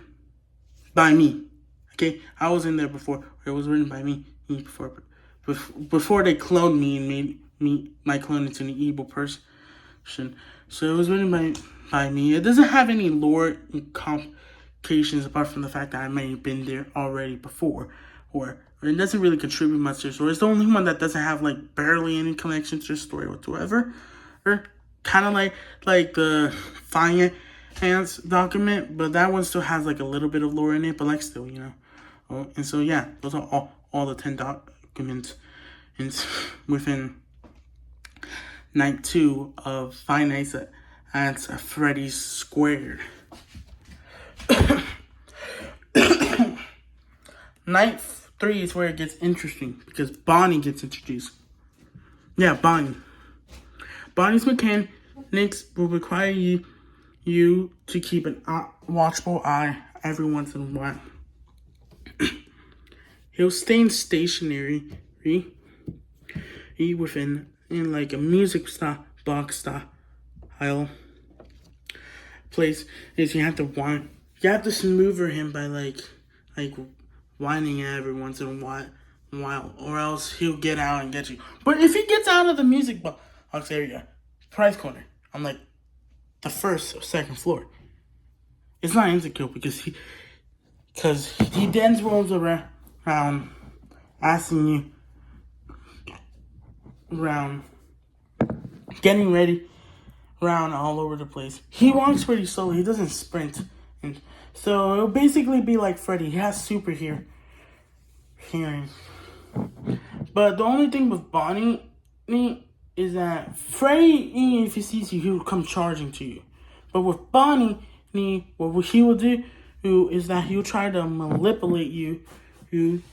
Speaker 1: by me. Okay, I was in there before. It was written by me before they cloned me and made my clone into an evil person. So it was written by me. It doesn't have any lore complications apart from the fact that I may have been there already before, or it doesn't really contribute much to the story. It's the only one that doesn't have like barely any connection to the story whatsoever, or kind of like the finance document, but that one still has like a little bit of lore in it, but like still, and so yeah, those are all the 10 documents within Night 2 of Five Nights at Freddy's Squared. Night 3 is where it gets interesting because Bonnie gets introduced. Yeah, Bonnie. Bonnie's mechanics will require you to keep an watchful eye every once in a while. He'll stay stationary within like a music box style place. Is you have to smooth him by like whining every once in a while, or else he'll get out and get you. But if he gets out of the music box area, prize corner, on like the first or second floor, it's not insecure because he then rolls around asking you around getting ready around all over the place. He walks pretty slowly. He doesn't sprint, and so it'll basically be like Freddy. He has super hearing. But the only thing with Bonnie is that Freddy, if he sees you, he'll come charging to you. But with Bonnie, what he will do is that he'll try to manipulate you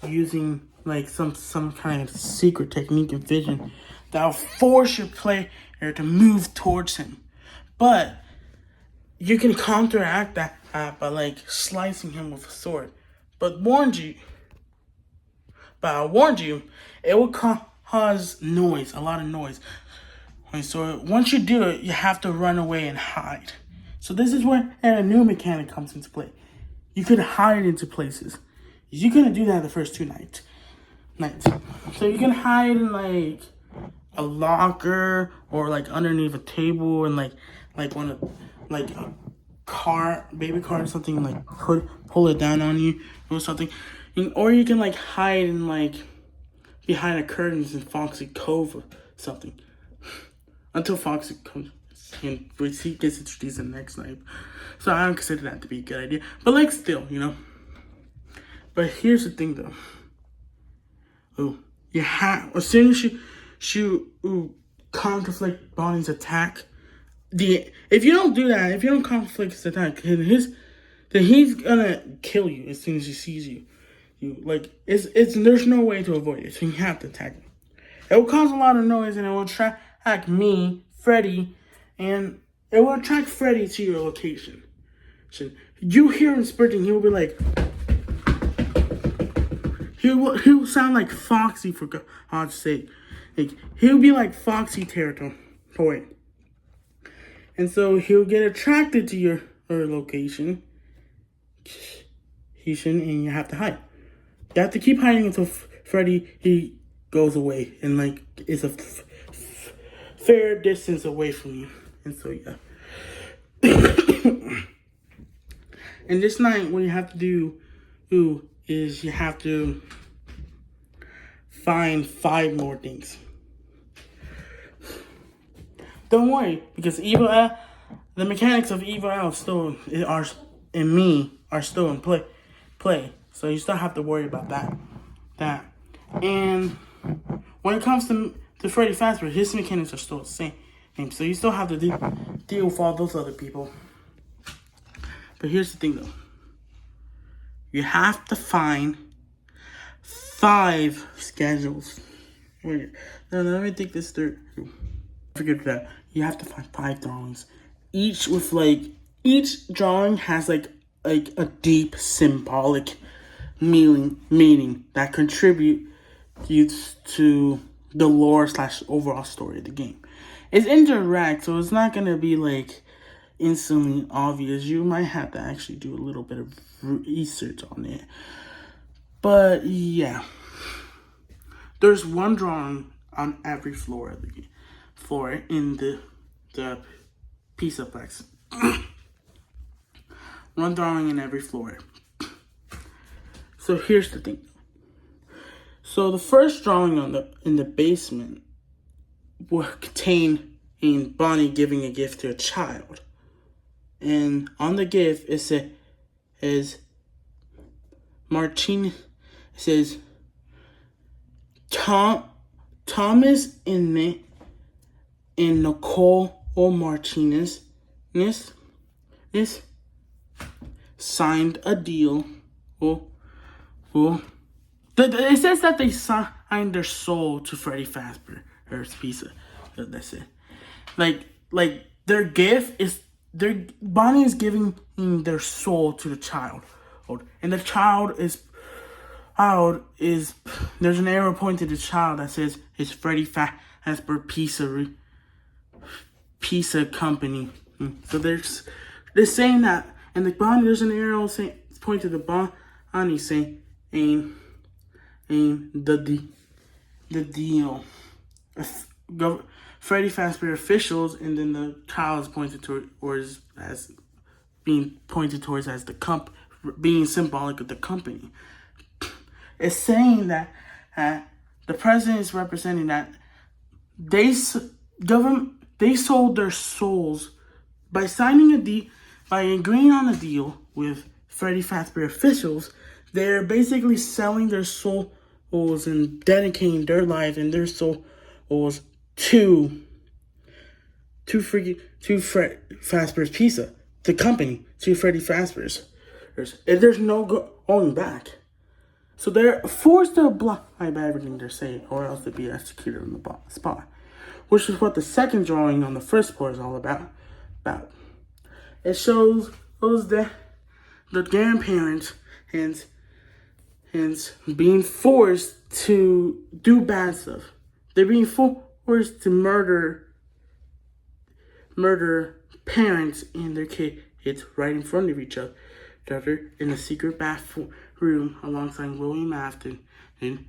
Speaker 1: using like some kind of secret technique and vision that'll force your player to move towards him. But you can counteract that by like slicing him with a sword. But I warned you, it will cause noise, a lot of noise. And so once you do it, you have to run away and hide. So this is where a new mechanic comes into play. You could hide into places. You couldn't do that the first 2 nights. So you can hide in like a locker or like underneath a table and like one of like a baby car or something, like pull it down on you or something. Or you can like hide in like behind the curtains in Foxy Cove or something. Until Foxy comes and he gets introduced in the next night. So I don't consider that to be a good idea. But like still, But here's the thing though. As soon as you conflict Bonnie's attack, if you don't do that, if you don't conflict his attack, then he's gonna kill you as soon as he sees you. There's no way to avoid it. So you have to attack him. It will cause a lot of noise and it will attract me, Freddy, and it will attract Freddy to your location. So you hear him sprinting, he will be like, he'll sound like Foxy for God's sake. Like he'll be like Foxy territory. And so he'll get attracted to your location. And you have to hide. You have to keep hiding until Freddy goes away and like is a fair distance away from you. And so yeah. And this night, what you have to do is you have to find 5 more things. Don't worry, because the mechanics of Evil L still are still in play. So you still have to worry about that. And when it comes to Freddy Fazbear, his mechanics are still the same. So you still have to deal with all those other people. But here's the thing though. You have to find 5 schedules. Wait, no, let me think this through. Forget that. You have to find 5 drawings. Each drawing has like a deep symbolic meaning that contributes to the lore / overall story of the game. It's indirect, so it's not gonna be like instantly obvious. You might have to actually do a little bit of research on it. But yeah, there's one drawing on every floor in the Pizzaplex. One drawing in every floor. So here's the thing. So the first drawing in the basement will contain Bonnie giving a gift to a child, and on the gift it says Martin. It says Thomas and Nicole Martinez signed a deal. It says that they signed their soul to Freddy Fazbear's Pizza. That's it. Like their gift is Bonnie is giving their soul to the child, and the child is there's an arrow pointing to the child that says it's Freddy Fazbear Pizza Company. So they're saying that, and the Bonnie, there's an arrow pointing to the Bonnie saying the deal. Freddy Fazbear officials, and then the child is pointed towards as being pointed towards as the being symbolic of the company. It's saying that the president is representing that they sold their souls by signing by agreeing on a deal with Freddy Fazbear officials. They're basically selling their souls and dedicating their lives and their souls to Freddy Fazbear's Pizza, the company, to Freddy Fazbear's. There's no going back. So they're forced to abide by everything they're saying, or else they'll be executed on the spot. Which is what the second drawing on the first floor is all about. It shows the grandparents and being forced to do bad stuff. They're being forced to murder parents and their kids right in front of each other in a secret bathroom alongside William Afton. And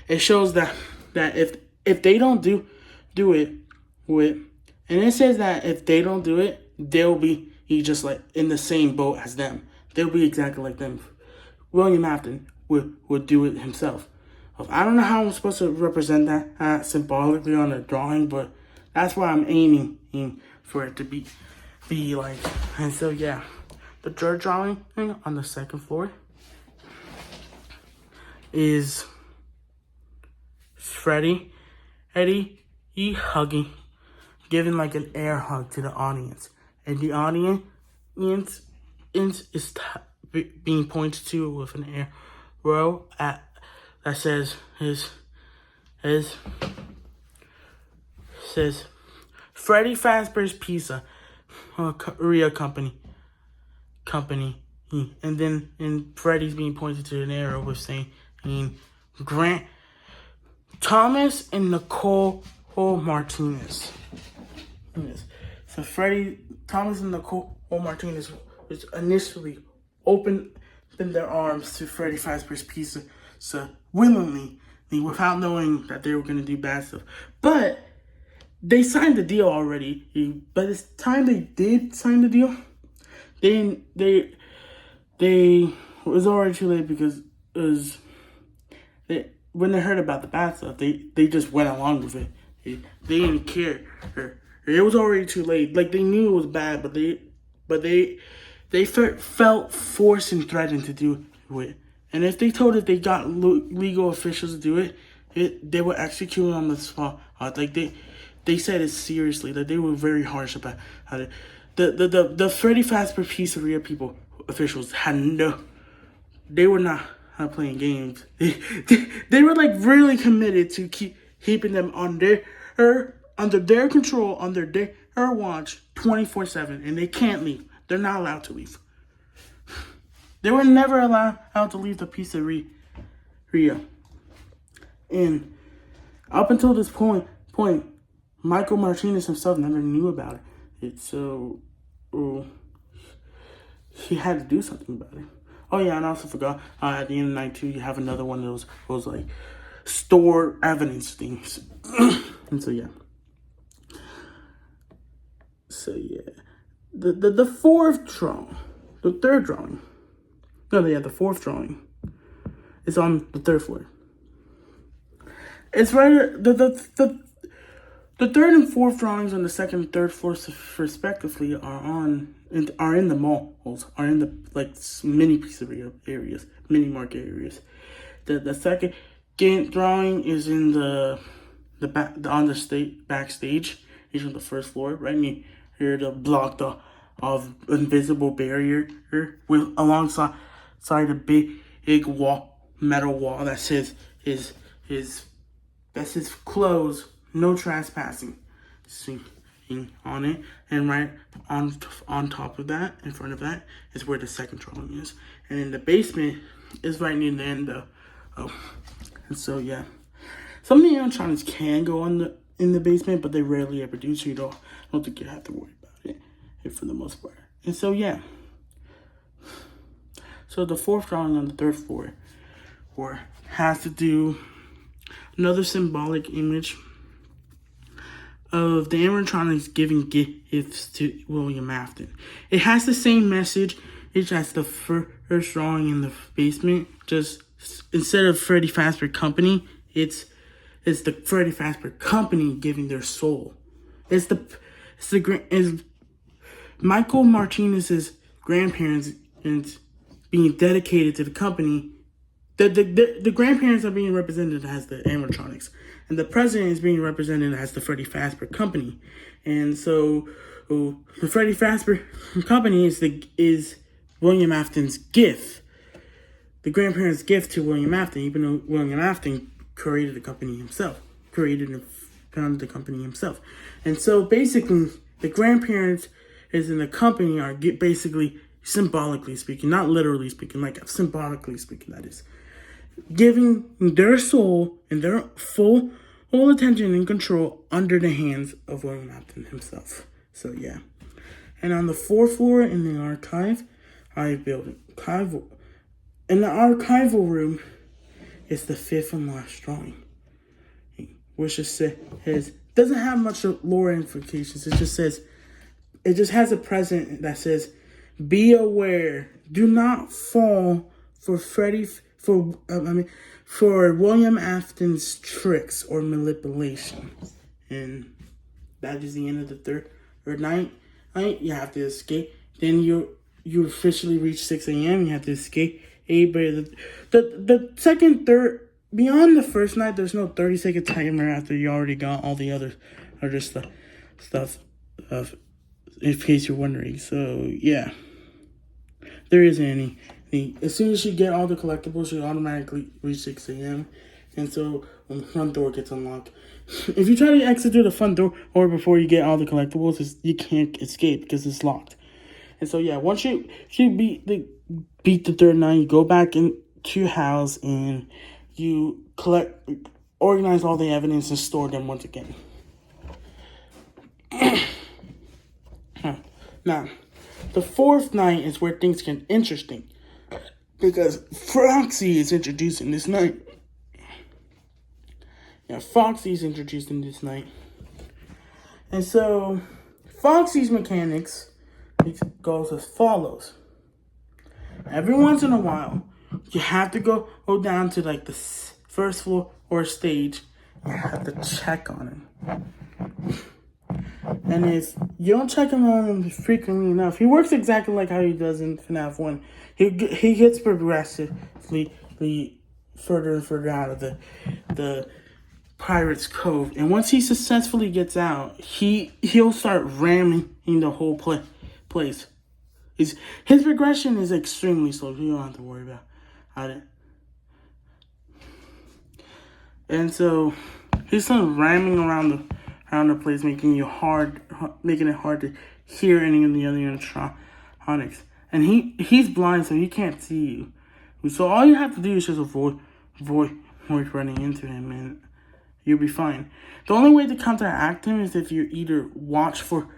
Speaker 1: it shows that if they don't do it with, and it says that if they don't do it, they'll be just like in the same boat as them. They'll be exactly like them. William Afton would do it himself. I don't know how I'm supposed to represent that symbolically on a drawing, but that's what I'm aiming for it to be like. And so yeah, the third drawing on the second floor is Eddie giving like an air hug to the audience, and the audience is being pointed to with an arrow that says Freddy Fazbear's Pizza, Korea company, and then Freddy's being pointed to an arrow with saying Grant Thomas and Nicole Martinez. Yes. So Thomas and Nicole Martinez was initially opened their arms to Freddy Fazbear's Pizza willingly, without knowing that they were going to do bad stuff. But they signed the deal already. By the time they did sign the deal, they was already too late, because when they heard about the bad stuff, they just went along with it. They didn't care. It was already too late. Like, they knew it was bad, but they felt forced and threatened to do it. And if they told it, they got legal officials to do it, they would execute it on the spot. Like, they said it seriously. That they were very harsh about how the Freddy Fazbear Pizzeria officials they were not playing games. They were like really committed to keeping them under their control, under their watch 24/7, and they can't leave. They're not allowed to leave. They were never allowed to leave the pizzeria. And up until this point, Michael Martinez himself never knew about it. So oh, he had to do something about it. Oh yeah, and I also forgot, at the end of the night too, you have another one of those like store evidence things. And so yeah. So yeah. The fourth drawing. The third drawing. No, yeah, the fourth drawing is on the third floor. It's right the third and fourth drawings on the second and third floors respectively are in the malls, are in the like mini pizzeria areas, mini market areas. The second drawing is in the back on the backstage. It's on the first floor, right near the block of invisible barrier with alongside a big metal wall that says closed, no trespassing, on it. And right on top of that, in front of that, is where the second drawing is. And in the basement is right near the end though. And so yeah, some of the animatronics can go in the basement, but they rarely ever do, so I don't think you have to worry about it for the most part. And so yeah. So the fourth drawing on the third floor has to do another symbolic image of the animatronics giving gifts to William Afton. It has the same message as the first drawing in the basement. Just instead of Freddy Fazbear Company, it's the Freddy Fazbear Company giving their soul. It's Michael Martinez's grandparents and being dedicated to the company. The grandparents are being represented as the animatronics, and the president is being represented as the Freddy Fazbear Company. And so the Freddy Fazbear Company is William Afton's gift, the grandparents' gift to William Afton, even though William Afton created the company himself, created and founded the company himself. And so basically, the grandparents is in the company are basically, symbolically speaking, not literally speaking, like symbolically speaking, that is, giving their soul and their full attention and control under the hands of William Afton himself. So yeah. And on the fourth floor in the archival room is the fifth and last drawing, which just doesn't have much lore implications. It just has a present that says, "Be aware, do not fall for William Afton's tricks or manipulation." And that is the end of the third night. You have to escape. Then you officially reach 6 a.m. You have to escape. But the second, third, beyond the first night, there's no 30-second timer after you already got all the other stuff in case you're wondering. So yeah, there isn't any. As soon as you get all the collectibles, you automatically reach 6 a.m. And so when the front door gets unlocked, if you try to exit through the front door or before you get all the collectibles, you can't escape because it's locked. And so yeah, once you beat the third night, you go back into your house and you organize all the evidence and store them once again. Now, the fourth night is where things get interesting, because Foxy is introduced in this night. Yeah, Foxy is introduced in this night. And so, Foxy's mechanics goes as follows. Every once in a while, you have to go down to like the first floor or stage. You have to check on him. And if you don't check him on him frequently enough, he works exactly like how he does in Fnaf 1. He gets progressively further and further out of the Pirate's Cove. And once he successfully gets out, he'll start ramming in the whole place. His progression is extremely slow. You don't have to worry about it. And so he's sort of ramming around the place, making it hard to hear any of the other animatronics. And he's blind, so he can't see you. So all you have to do is just avoid running into him, and you'll be fine. The only way to counteract him is if you either watch for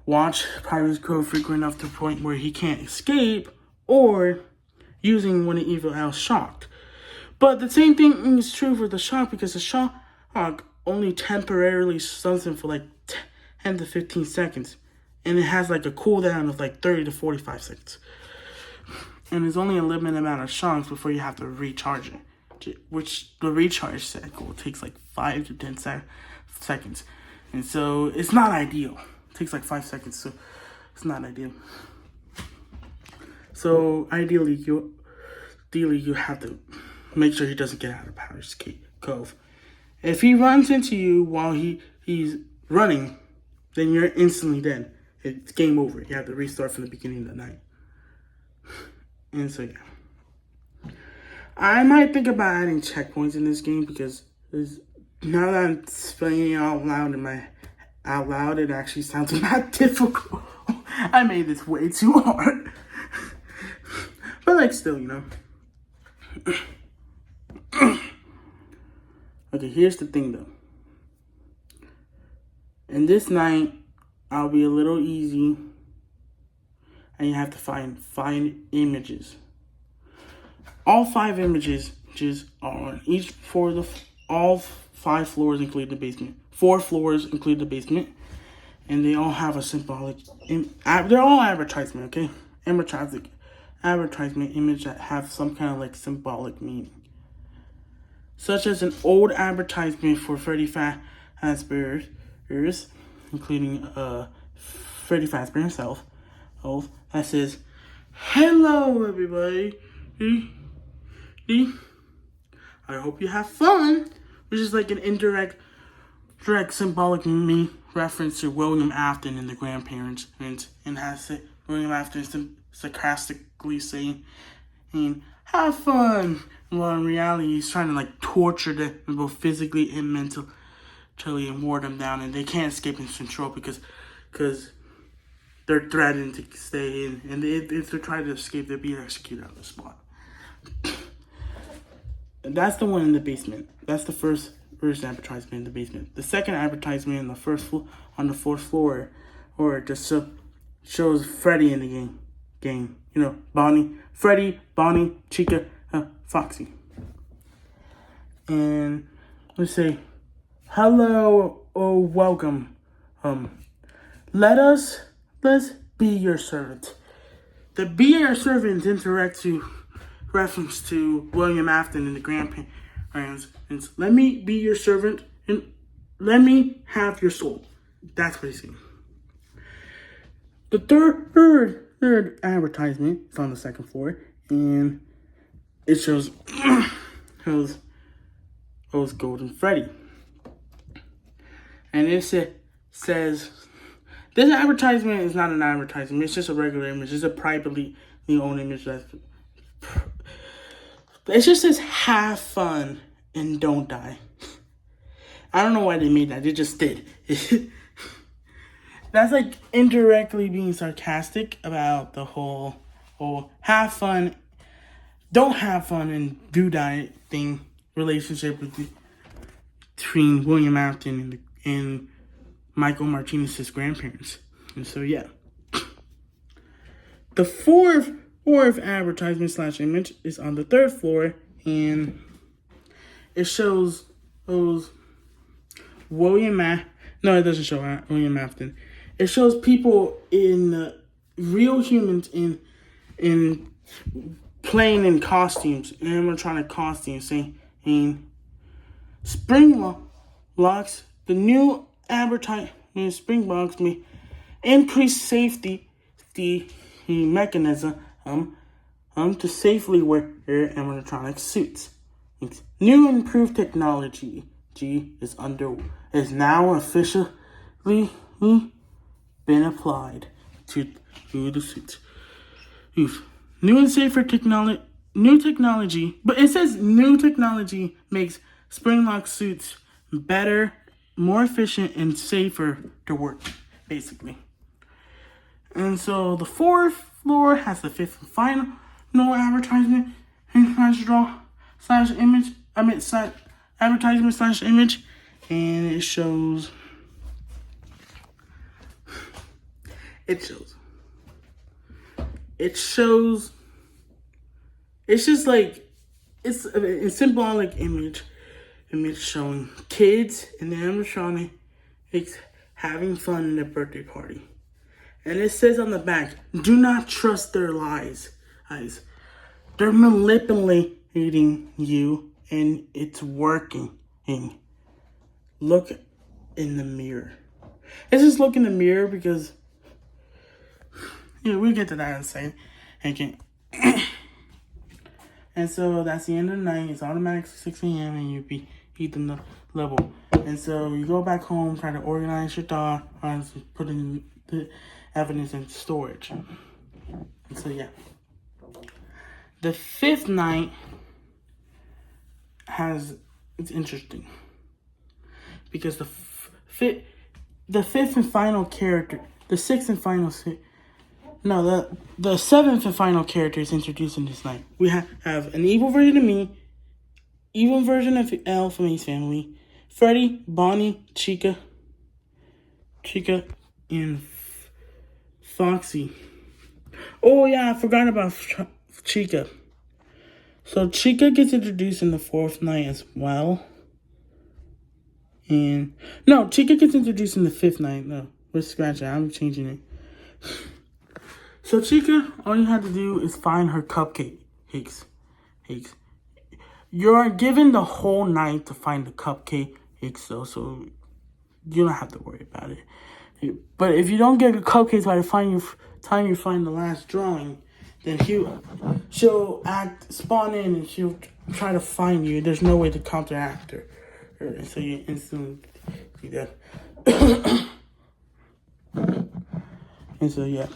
Speaker 1: watch Pirates Cove frequent enough to the point where he can't escape, or using when the evil owl shocked. But the same thing is true for the shock, because the shock only temporarily stuns him for like 10 to 15 seconds. And it has like a cooldown of like 30 to 45 seconds. And there's only a limited amount of shocks before you have to recharge it, which the recharge cycle takes like 5 to 10 seconds. And so it's not ideal. It takes like 5 seconds, so it's not ideal. So ideally you have to make sure he doesn't get out of Pirates Cove. If he runs into you while he's running, then you're instantly dead. It's game over. You have to restart from the beginning of the night. And so, yeah. I might think about adding checkpoints in this game, because now that I'm explaining it out loud, it actually sounds not difficult. I made this way too hard. But, like, still, you know. Okay, here's the thing, though. In this night, I'll be a little easy, and you have to find images. All 5 images are on each for all 5 floors, including the basement. 4 floors, include the basement, and they all have a symbolic. They're all advertisement, okay? Advertisement image that have some kind of like symbolic meaning, such as an old advertisement for Freddy Fazbear's, including Freddy Fazbear himself, that says, "Hello, everybody. I hope you have fun," which is like an indirect, direct symbolic reference to William Afton and the grandparents, and has William Afton sarcastically saying, "Have fun." Well, in reality, he's trying to like torture them both physically and mentally, and ward them down, and they can't escape his control because they're threatened to stay in, and if they're trying to escape, they'll be executed on the spot. And that's the one in the basement. That's the first advertisement in the basement. The second advertisement on the fourth floor, or just shows Freddy in the game. You know, Freddy, Bonnie, Chica, Foxy. And let's say, "Hello, oh, welcome. Let's be your servant." The "be your servant" indirect to reference to William Afton and the grandparents. It's, "Let me be your servant and let me have your soul." That's what he's saying. The third advertisement is on the second floor, and it shows Golden Freddy. And it says, this advertisement is not an advertisement, it's just a regular image. It's a privately owned image. It just says, "Have fun and don't die." I don't know why they made that. They just did. That's like indirectly being sarcastic about the whole have fun, don't have fun, and do die thing relationship between William Afton and Michael Martinez's grandparents. And so, yeah. The fourth advertisement / image is on the third floor, and it shows William No, it doesn't show William Afton. It shows people real humans in playing in costumes, animatronic costumes, saying, "Springlocks, the new advertisement Springlocks may increase safety mechanism to safely wear animatronic suits. New improved technology is now officially been applied to the suits. New and safer technology, but it says new technology makes Springlock suits better, more efficient, and safer to work, basically. And so the fourth floor has the fifth and final advertisement advertisement / image, and it shows It shows. It shows. It's just like it's a symbolic image showing kids and the animatronics having fun in their birthday party. And it says on the back, do not trust their lies. They're manipulating you and it's working. Look in the mirror. Let's just look in the mirror because, we'll get to that in a second. Okay. And so that's the end of the night. It's automatic 6 a.m. and you beat the level. And so you go back home, try to organize your thoughts, put in the evidence in storage. And so yeah. The 5th night it's interesting. Because the 5th and final character, the 6th and final, the 7th and final character is introduced in this night. We have an evil version of me, evil version of Elle from Ace Family, Freddy, Bonnie, Chica, and Foxy. Oh yeah, I forgot about Chica. So Chica gets introduced in the 4th night as well. And no, Chica gets introduced in the 5th night. No, we're scratching. I'm changing it. So Chica, all you have to do is find her cupcakes. You're given the whole night to find the cupcakes, though, so you don't have to worry about it. But if you don't get the cupcakes by the time you find the last drawing, then she'll spawn in and she'll try to find you. There's no way to counteract her. So you instantly do that. And so yeah.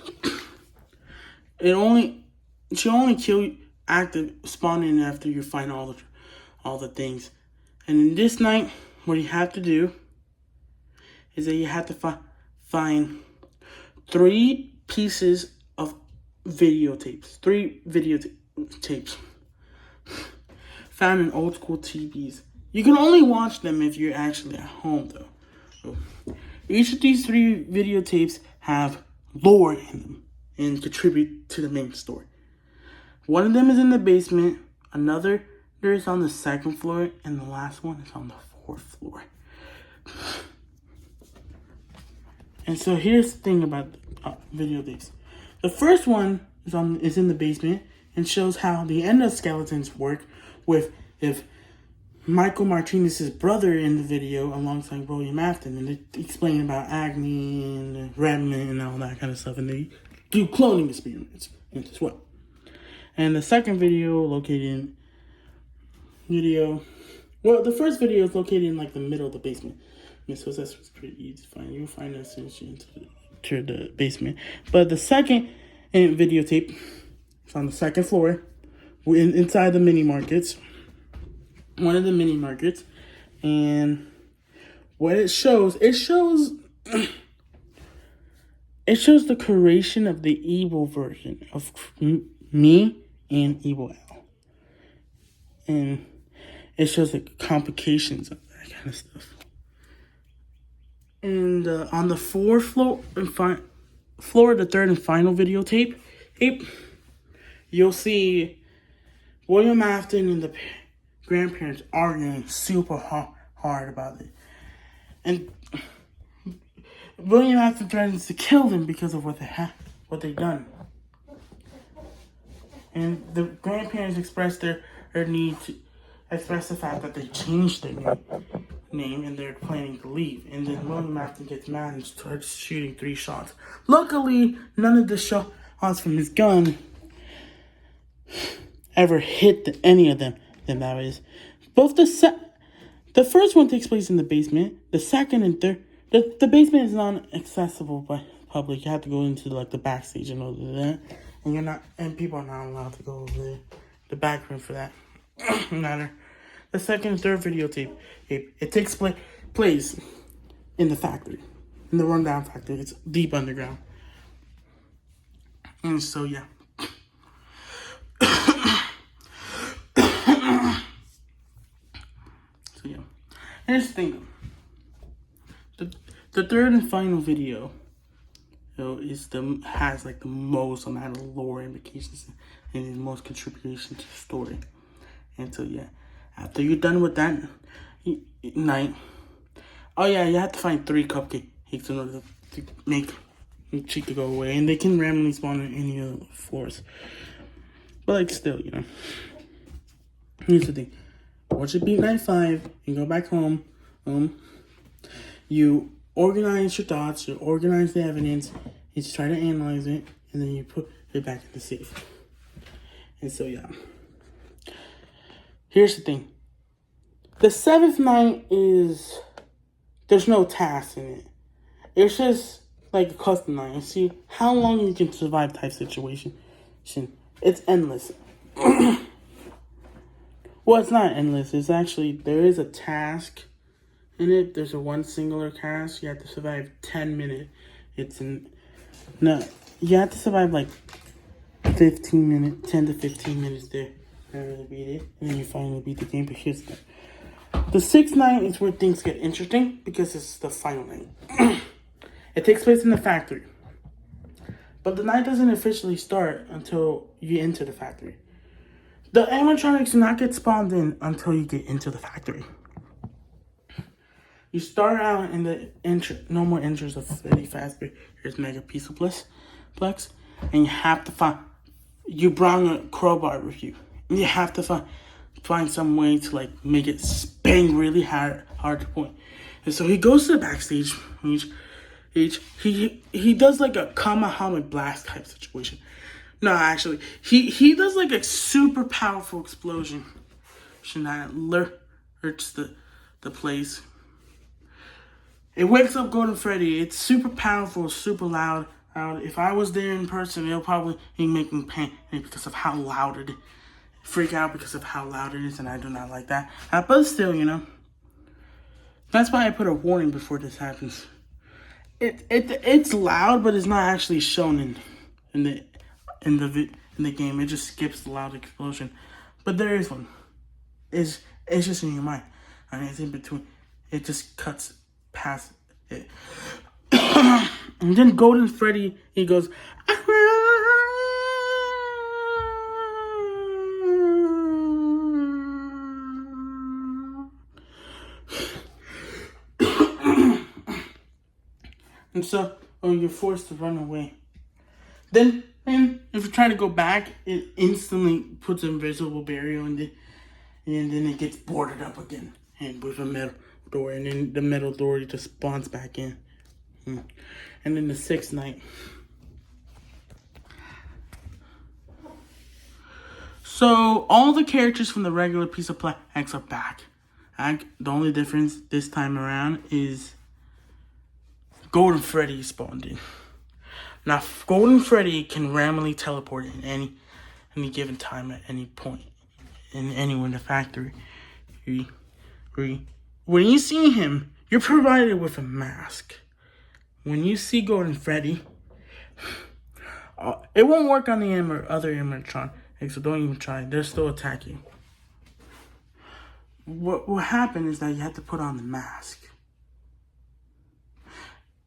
Speaker 1: She only kill you spawning after you find all the things. And in this night, what you have to do is that you have to find 3 pieces of videotapes. 3 videotapes found in old school TVs. You can only watch them if you're actually at home, though. So, each of these 3 videotapes have lore in them and contribute to the main story. One of them is in the basement, another is on the 2nd floor, and the last one is on the 4th floor. And so here's the thing about videotapes. The first one is in the basement and shows how the endoskeletons work if Michael Martinez's brother in the video alongside William Afton, and they explain about acne and redman and all that kind of stuff, and they do cloning experiments as well. And the second video the first video is located in like the middle of the basement. And so that's pretty easy to find. You'll find that as soon as you enter the basement. But the second videotape is on the 2nd floor, inside the mini markets. One of the mini markets, and what it shows the creation of the evil version of me and Evil Al, and it shows the complications of that kind of stuff. And on the 4th floor, the 3rd and final videotape, you'll see William Afton and the grandparents arguing super hard about it. And William Afton threatens to kill them because of what they've done. And the grandparents express their need to express the fact that they changed their name and they're planning to leave. And then William Afton gets mad and starts shooting 3 shots. Luckily, none of the shots from his gun ever hit any of them. Then that is, both the first one takes place in the basement. The second and third, the basement is not accessible by public. You have to go into like the backstage and all of that, and people are not allowed to go over the back room for that matter. The second and third videotape, it takes place in the factory, in the rundown factory. It's deep underground, and so yeah. So yeah, here's the thing. The 3rd and final video has like the most amount of lore implications and the most contribution to the story. And so yeah, after you're done with that night, oh yeah, you have to find 3 cupcakes in order to make the cheek to go away, and they can randomly spawn on any of the floors. But like still, here's the thing: once you beat night 5 and go back home, you organize your thoughts, you organize the evidence, you try to analyze it, and then you put it back in the safe. And so yeah, here's the thing: the 7th night there's no task in it. It's just like a custom night. You see how long you can survive type situation. It's endless. Well, it's not endless. It's actually, there is a task in it. There's one singular task. You have to survive 10 minutes. You have to survive like 15 minutes, 10 to 15 minutes there. I really beat it. And then you finally beat the game. But here's the thing. The 6th night is where things get interesting because it's the final night. It takes place in the factory. But the night doesn't officially start until you enter the factory. The animatronics do not get spawned in until you get into the factory. You start out in the normal entries of Freddy Fazbear. Here's Mega Pizza Plex. And you have to you brought a crowbar with you. And you have to find some way to like make it bang really hard to point. And so he goes to the backstage. He does like a Kamehameha blast type situation. No, actually, he does like a super powerful explosion that lurks the place. It wakes up Golden Freddy. It's super powerful, super loud. If I was there in person, it'll probably be making panic because of how loud it is. Freak out because of how loud it is, and I do not like that. But still, that's why I put a warning before this happens. It's loud, but it's not actually shown in the game. It just skips the loud explosion. But there is one. It's just in your mind. It's in between. It just cuts past it. And then Golden Freddy, he goes, and so you're forced to run away. Then if you try to go back, it instantly puts an invisible barrier on it, and then it gets boarded up again, and with a metal door, and then the metal door just spawns back in. And then the 6th night. So all the characters from the regular piece of Plex are back. The only difference this time around is Golden Freddy spawned in. Now, Golden Freddy can randomly teleport in any given time at any point anywhere in the factory. When you see him, you're provided with a mask. When you see Golden Freddy, it won't work on the other animatronics, so don't even try. They're still attacking. What will happen is that you have to put on the mask.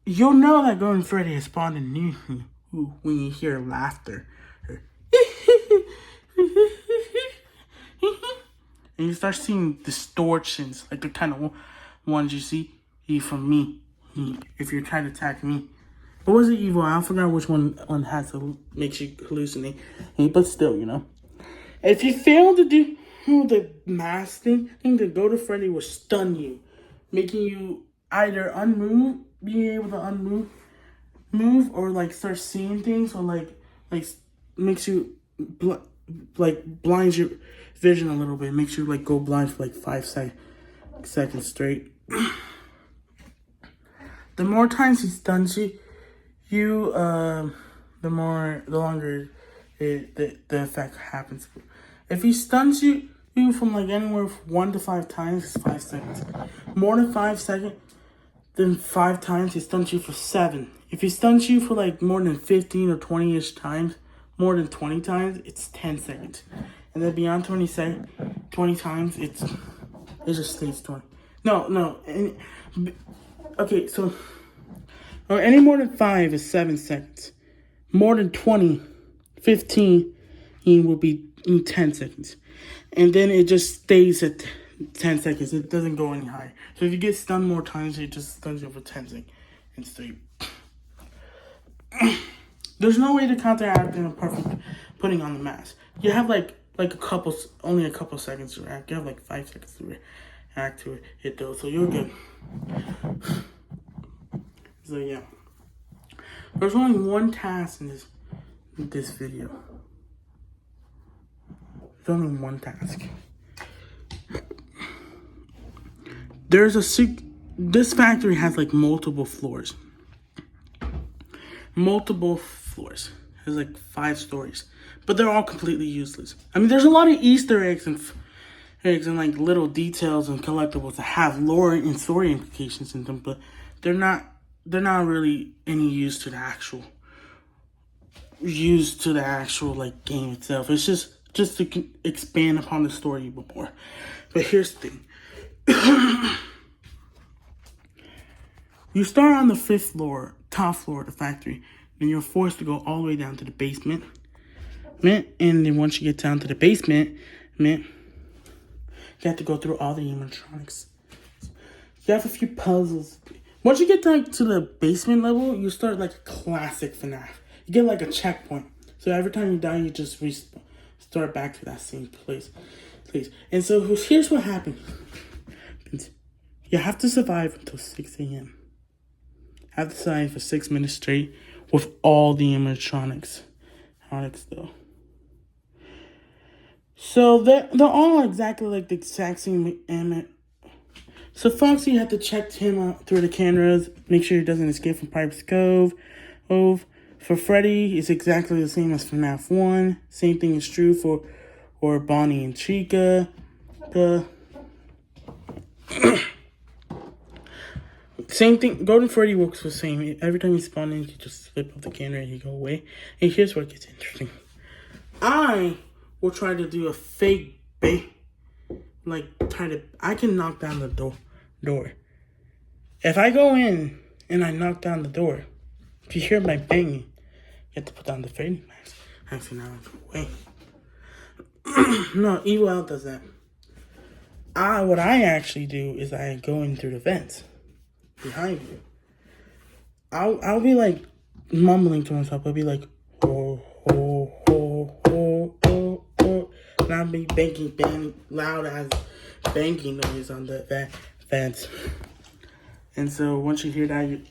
Speaker 1: You'll know that Golden Freddy has spawned in you when you hear laughter. And you start seeing distortions, like the kind of ones you see from me. If you're trying to attack me. What was it, Evil? I forgot which one has to makes you hallucinate. But still, if you fail to do the mask thing, the Golden Freddy will stun you, making you either being able to move, or like start seeing things, or like makes you blinds your vision a little bit, makes you like go blind for like 5 seconds straight. The more times he stuns you, the longer the effect happens. If he stuns you from like anywhere from 1 to 5 times, it's 5 seconds. More than 5 seconds, then 5 times, he stuns you for 7. If he stuns you for like more than 15 or 20-ish times, more than 20 times, it's 10 seconds. And then beyond 20 times, it just stays 20. No. Okay, so or any more than 5 is 7 seconds. More than 20, 15 will be in 10 seconds. And then it just stays at 10 seconds. It doesn't go any higher. So if you get stunned more times, it just stuns you for 10 seconds. And straight. There's no way to counteract in a perfect putting on the mask. You have only a couple seconds to react. You have like 5 seconds to react to it though. So you're good. So yeah. There's only one task in this video. There's only one task. This factory has like multiple floors. There's like 5 stories, but they're all completely useless. I mean, there's a lot of Easter eggs and like little details and collectibles that have lore and story implications in them, but they're not really any use to the actual like game itself. It's just to expand upon the story more. But here's the thing. You start on the 5th floor, top floor of the factory, and you're forced to go all the way down to the basement. And then once you get down to the basement, you have to go through all the animatronics. You have a few puzzles. Once you get down to the basement level, you start like a classic Fnaf. You get like a checkpoint. So every time you die, you just start back to that same place. And so here's what happens. You have to survive until 6 a.m. Have to survive for 6 minutes straight with all the animatronics. Though. So they're all exactly like the exact same. So Foxy, you have to check him out through the cameras, make sure he doesn't escape from Pipe's Cove. For Freddy, it's exactly the same as FNAF 1. Same thing is true for Bonnie and Chica. Same thing, Golden Freddy works the same. Every time you spawn in, you just flip up the camera and you go away. And here's where it gets interesting. I will try to do a fake bait. I can knock down the door. If I go in and I knock down the door, if you hear my banging, you have to put down the Freddy mask. Actually, now go away. No, Evil Out does that. What I actually do is I go in through the vents behind you. I'll be like mumbling to myself. I'll be like, oh, oh, oh, oh, oh, oh. And I'll be banging loud as banging noise on the vents. And so once you hear that, you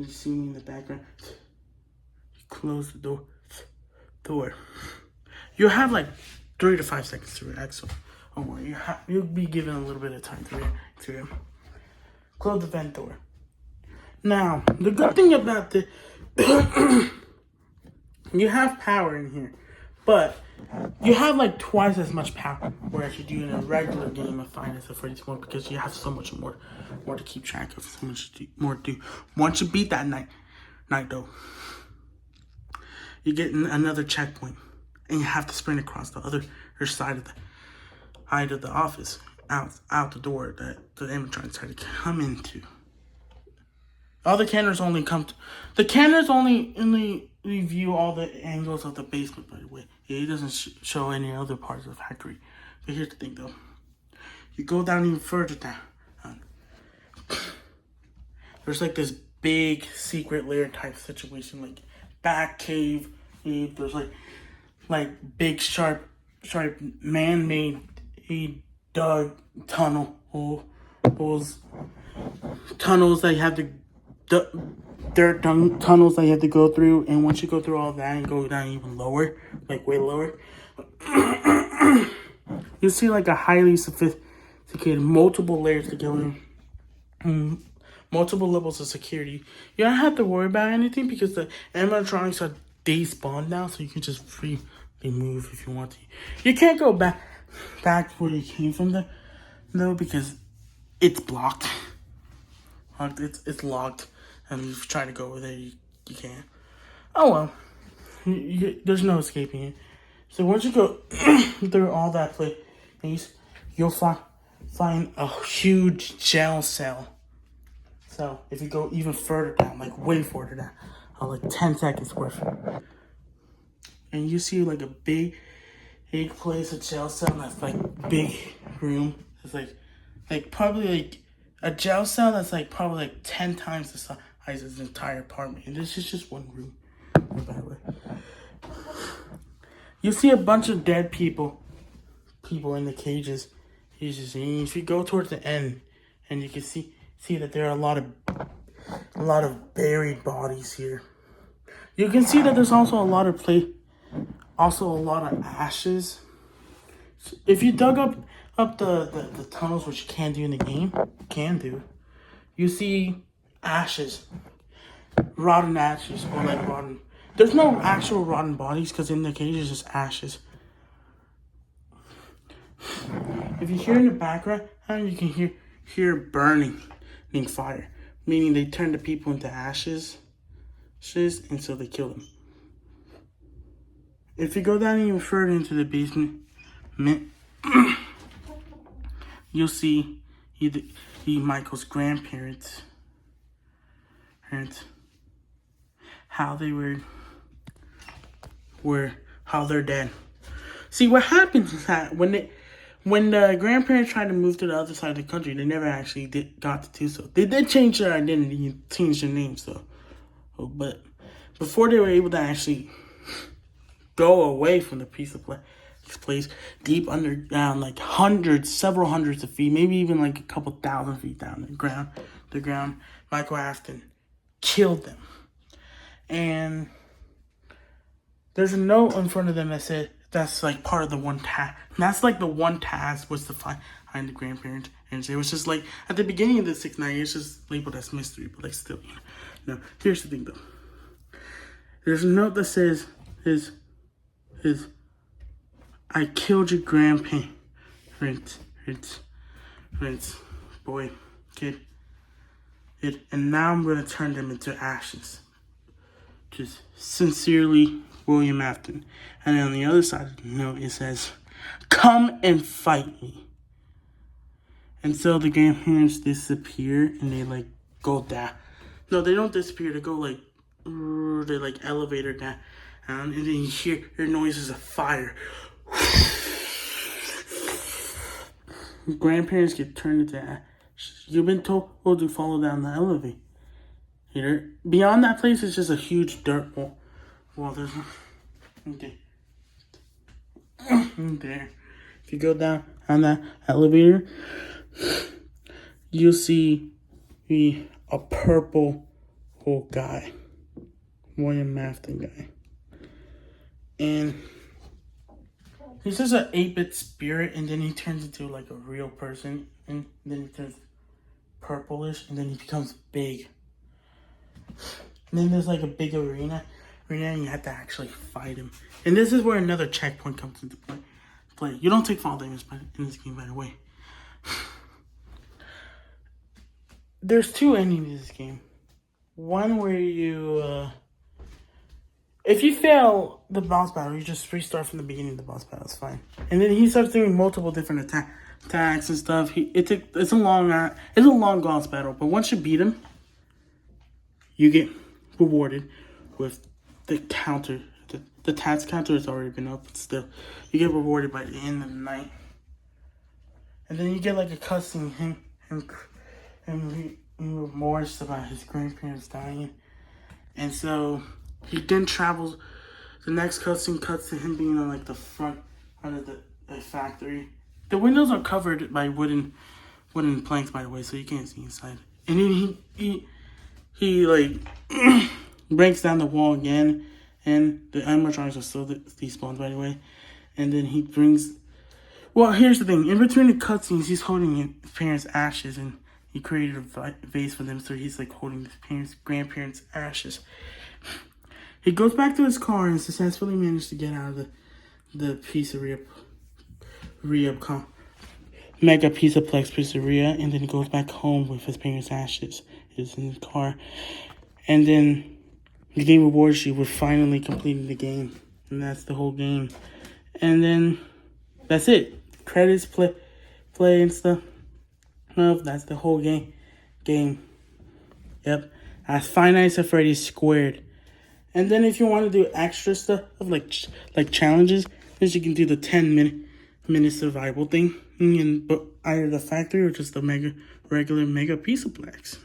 Speaker 1: see me in the background. You close the door. You'll have like 3 to 5 seconds to react. So don't worry, you'll be given a little bit of time to react. Close the vent door. Now, the good thing about you have power in here, but you have like twice as much power whereas you do in a regular game of Five Nights at Freddy's mode, because you have so much more to keep track of, so much more to do. Once you beat that night though, you get another checkpoint, and you have to sprint across the other side of the office, out the door that the animatronics try to come into. All the cameras only review all the angles of the basement, by the way. It doesn't show any other parts of the factory. But here's the thing, though. You go down even further down. There's like this big secret lair type situation, like back cave. There's like big sharp man-made dug tunnels that you have to dirt tunnels that you have to go through, and once you go through all that and go down even lower, like way lower, you see like a highly sophisticated multiple layers to go in, multiple levels of security. You don't have to worry about anything because the animatronics are despawned now, so you can just freely move if you want to. You can't go back where you came from though, because it's blocked. It's locked. And if you try to go over there, you can't. Oh well. There's no escaping it. So once you go through all that place, you'll find a huge jail cell. So if you go even further down, like way further down, like 10 seconds worth, and you see like a big place, a jail cell that's like big room. It's like probably like a jail cell that's like probably like 10 times the size of this entire apartment. And this is just one room, by the way. You see a bunch of dead people in the cages. And if you go towards the end, and you can see that there are a lot of buried bodies here. You can see that there's also a lot of ashes. If you dug up the tunnels, which you can't do in the game, you see ashes, rotten ashes, or like rotten. There's no actual rotten bodies because in the cage it's just ashes. If you hear in the background, you can hear burning fire, meaning they turn the people into ashes, and so they kill them. If you go down even further into the basement, you'll see Michael's grandparents, how they how they're dead. See, what happens is that when the grandparents tried to move to the other side of the country, they never actually got to do so. They did change their identity and change their names, though. But before they were able to actually go away from the piece of place deep underground, like several hundreds of feet, maybe even like a couple thousand feet down the ground, Michael Afton killed them. And there's a note in front of them that said that's like part of the one task. That's like the one task was to find the grandparents. And it was just like at the beginning of the 6ix9ine, it's just labeled as mystery, but like still, no. Here's the thing though. There's a note that says I killed your grandparents, boy, kid, and now I'm gonna turn them into ashes. Just sincerely, William Afton. And then on the other side of the note, it says, "Come and fight me." And so the grandparents disappear, and they like go down. No, they don't disappear. They go like they like elevator down, and then you hear noises of fire. Grandparents get turned into ashes. You've been told to follow down the elevator. Beyond that place is just a huge dirt wall. Well, there's okay. There. If you go down on that elevator, you'll see a purple guy, William Afton guy, and he's just an 8-bit spirit, and then he turns into like a real person, and then he turns purplish, and then he becomes big. And then there's like a big arena, and you have to actually fight him. And this is where another checkpoint comes into play. You don't take fall damage in this game, by the way. There's 2 endings in this game. One where you, if you fail the boss battle, you just restart from the beginning of the boss battle. It's fine. And then he starts doing multiple different attacks and stuff. It's a long boss battle, but once you beat him, you get rewarded with the counter. The tats counter has already been up, but still, you get rewarded by the end of the night. And then you get like a cutscene, him remorse about his grandparents dying. And so he then travels. The next cutscene cuts to him being on like the front of the factory. The windows are covered by wooden planks, by the way, so you can't see inside. And then he like breaks down the wall again, and the animatronics are still despawned, by the way. And then he brings. Well, here's the thing. In between the cutscenes, he's holding his parents' ashes, and he created a vase for them, so he's like holding his grandparents' ashes. He goes back to his car and successfully managed to get out of the pizzeria, Mega Pizzaplex Pizzeria, and then he goes back home with his parents' ashes. He's in his car, and then the game rewards you with finally completing the game, and that's the whole game. And then that's it. Credits, play and stuff. No, that's the whole game. Yep, that's Five Nights at Freddy's squared. And then if you want to do extra stuff like challenges, then you can do the 10-minute survival thing, and but either the factory or just the regular mega pizza plex.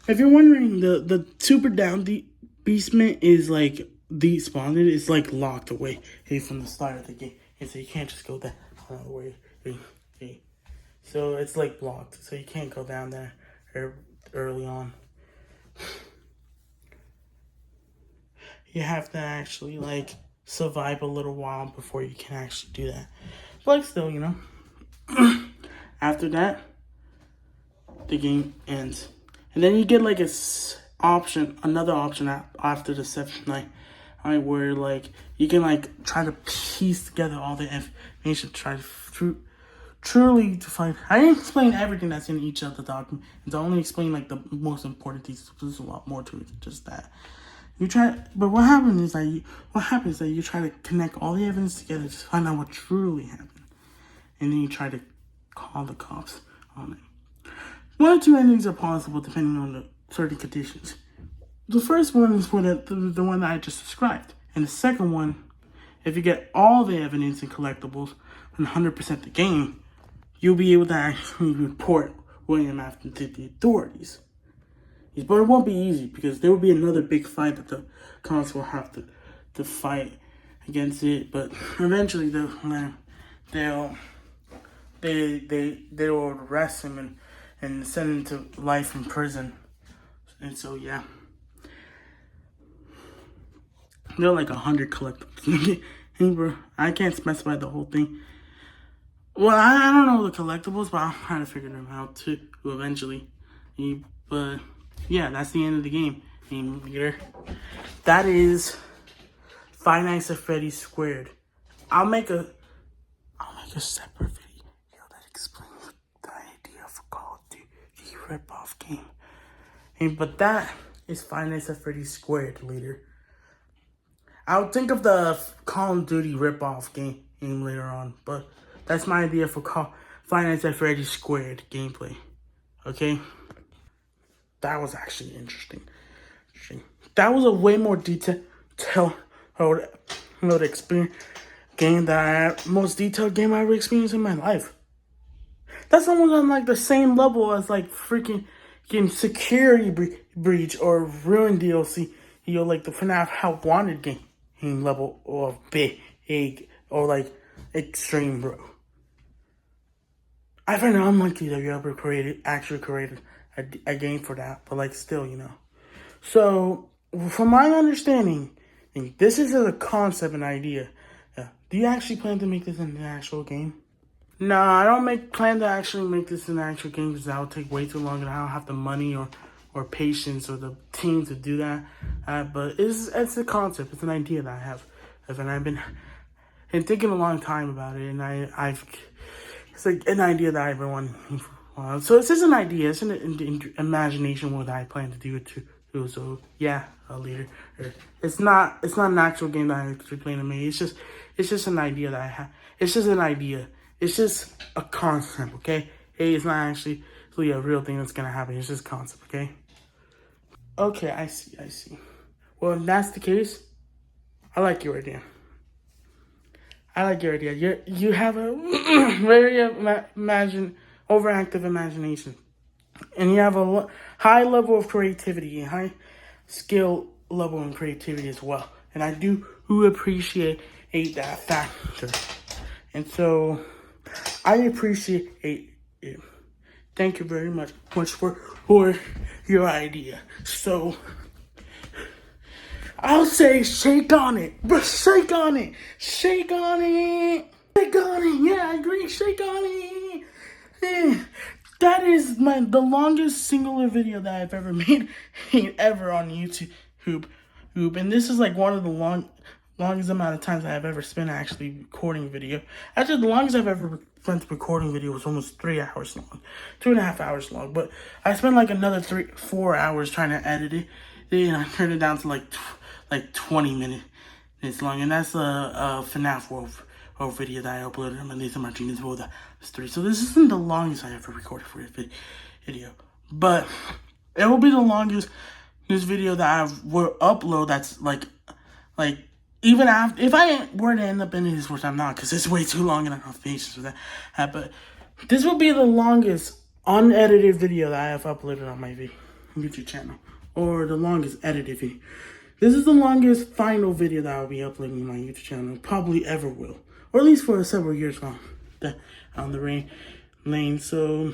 Speaker 1: If you're wondering, the super down beastment is like despawned. It's like locked away from the start of the game, and so you can't just go that way. So it's like blocked, so you can't go down there early on. You have to actually like survive a little while before you can actually do that. But like still, you know. After that, the game ends. And then you get like another option after the 7th night, right, where like you can like try to piece together all the information, try to truly to find. I didn't explain everything that's in each of the documents. I only explain like the most important things. There's a lot more to it than just that. But what happens is that you try to connect all the evidence together to find out what truly happened, and then you try to call the cops on it. One or two endings are possible depending on the certain conditions. The first one is for the one that I just described, and the second one, if you get all the evidence and collectibles and 100% the game, you'll be able to actually report William Afton to the authorities. But it won't be easy because there will be another big fight that the cops will have to fight against it. But eventually they'll arrest him and send him to life in prison. And so yeah, there are like 100 collectibles. I can't specify the whole thing. Well, I don't know the collectibles, but I'm trying to figure them out too eventually. But yeah, that's the end of the game. That is Five Nights at Freddy's squared. I'll make a separate video that explains the idea of a Call of Duty Ripoff game. But that is Five Nights at Freddy's squared later. I'll think of the Call of Duty Ripoff game later on, but that's my idea for Five Nights at Freddy's squared gameplay. Okay? That was actually interesting. That was a way more detailed experience game most detailed game I ever experienced in my life. That's almost on like the same level as like freaking getting security breach or ruin DLC. Like the Fnaf Help Wanted game level or big or like extreme, bro. I find it unlikely that you ever actually created a game for that, but like still, you know. So, from my understanding, this is a concept and idea. Do you actually plan to make this into an actual game? No, I don't plan to actually make this an actual game because that would take way too long and I don't have the money or patience or the team to do that. But it's a concept, it's an idea that I have. And I've been thinking a long time about it, and it's like an idea that I've been wanting for a while. So it's just an idea, it's an imagination what I plan to do it to. So yeah, later. It's not an actual game that I actually plan to make. It's just an idea that I have. It's just an idea. It's just a concept, okay? Hey, it's not actually really a real thing that's gonna happen. It's just a concept, okay? Okay, I see. Well, if that's the case, I like your idea. You have a very overactive imagination. And you have a high level of creativity and high skill level in creativity as well. And I do appreciate that factor. And so I appreciate it. Thank you very much for your idea. So I'll say shake on it. But shake on it. Shake on it. Shake on it. Yeah, I agree. Shake on it. Yeah. That is the longest singular video that I've ever made ever on YouTube. And this is like one of the longest amount of times I've ever spent actually recording video. Actually, the longest I've ever spent recording video was almost 3 hours long. 2.5 hours long. But I spent like another 4 hours trying to edit it. Then I turned it down to like 20 minutes long. And that's a Fnaf World video that I uploaded on Melissa Martinez Voda 3. So this isn't the longest I ever recorded for a video. But It will be the longest this video that I will upload. That's like even after, if I were to end up ending this, which I'm not, because it's way too long and I don't have patience for that. But this will be the longest unedited video that I have uploaded on my YouTube channel, or the longest edited video. This is the longest final video that I'll be uploading on my YouTube channel, probably ever will, or at least for several years on the lane. So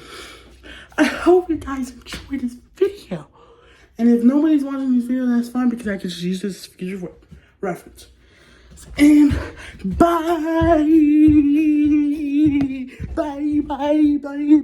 Speaker 1: I hope you guys enjoyed this video. And if nobody's watching this video, that's fine, because I can just use this future reference. And bye. Bye, bye, bye.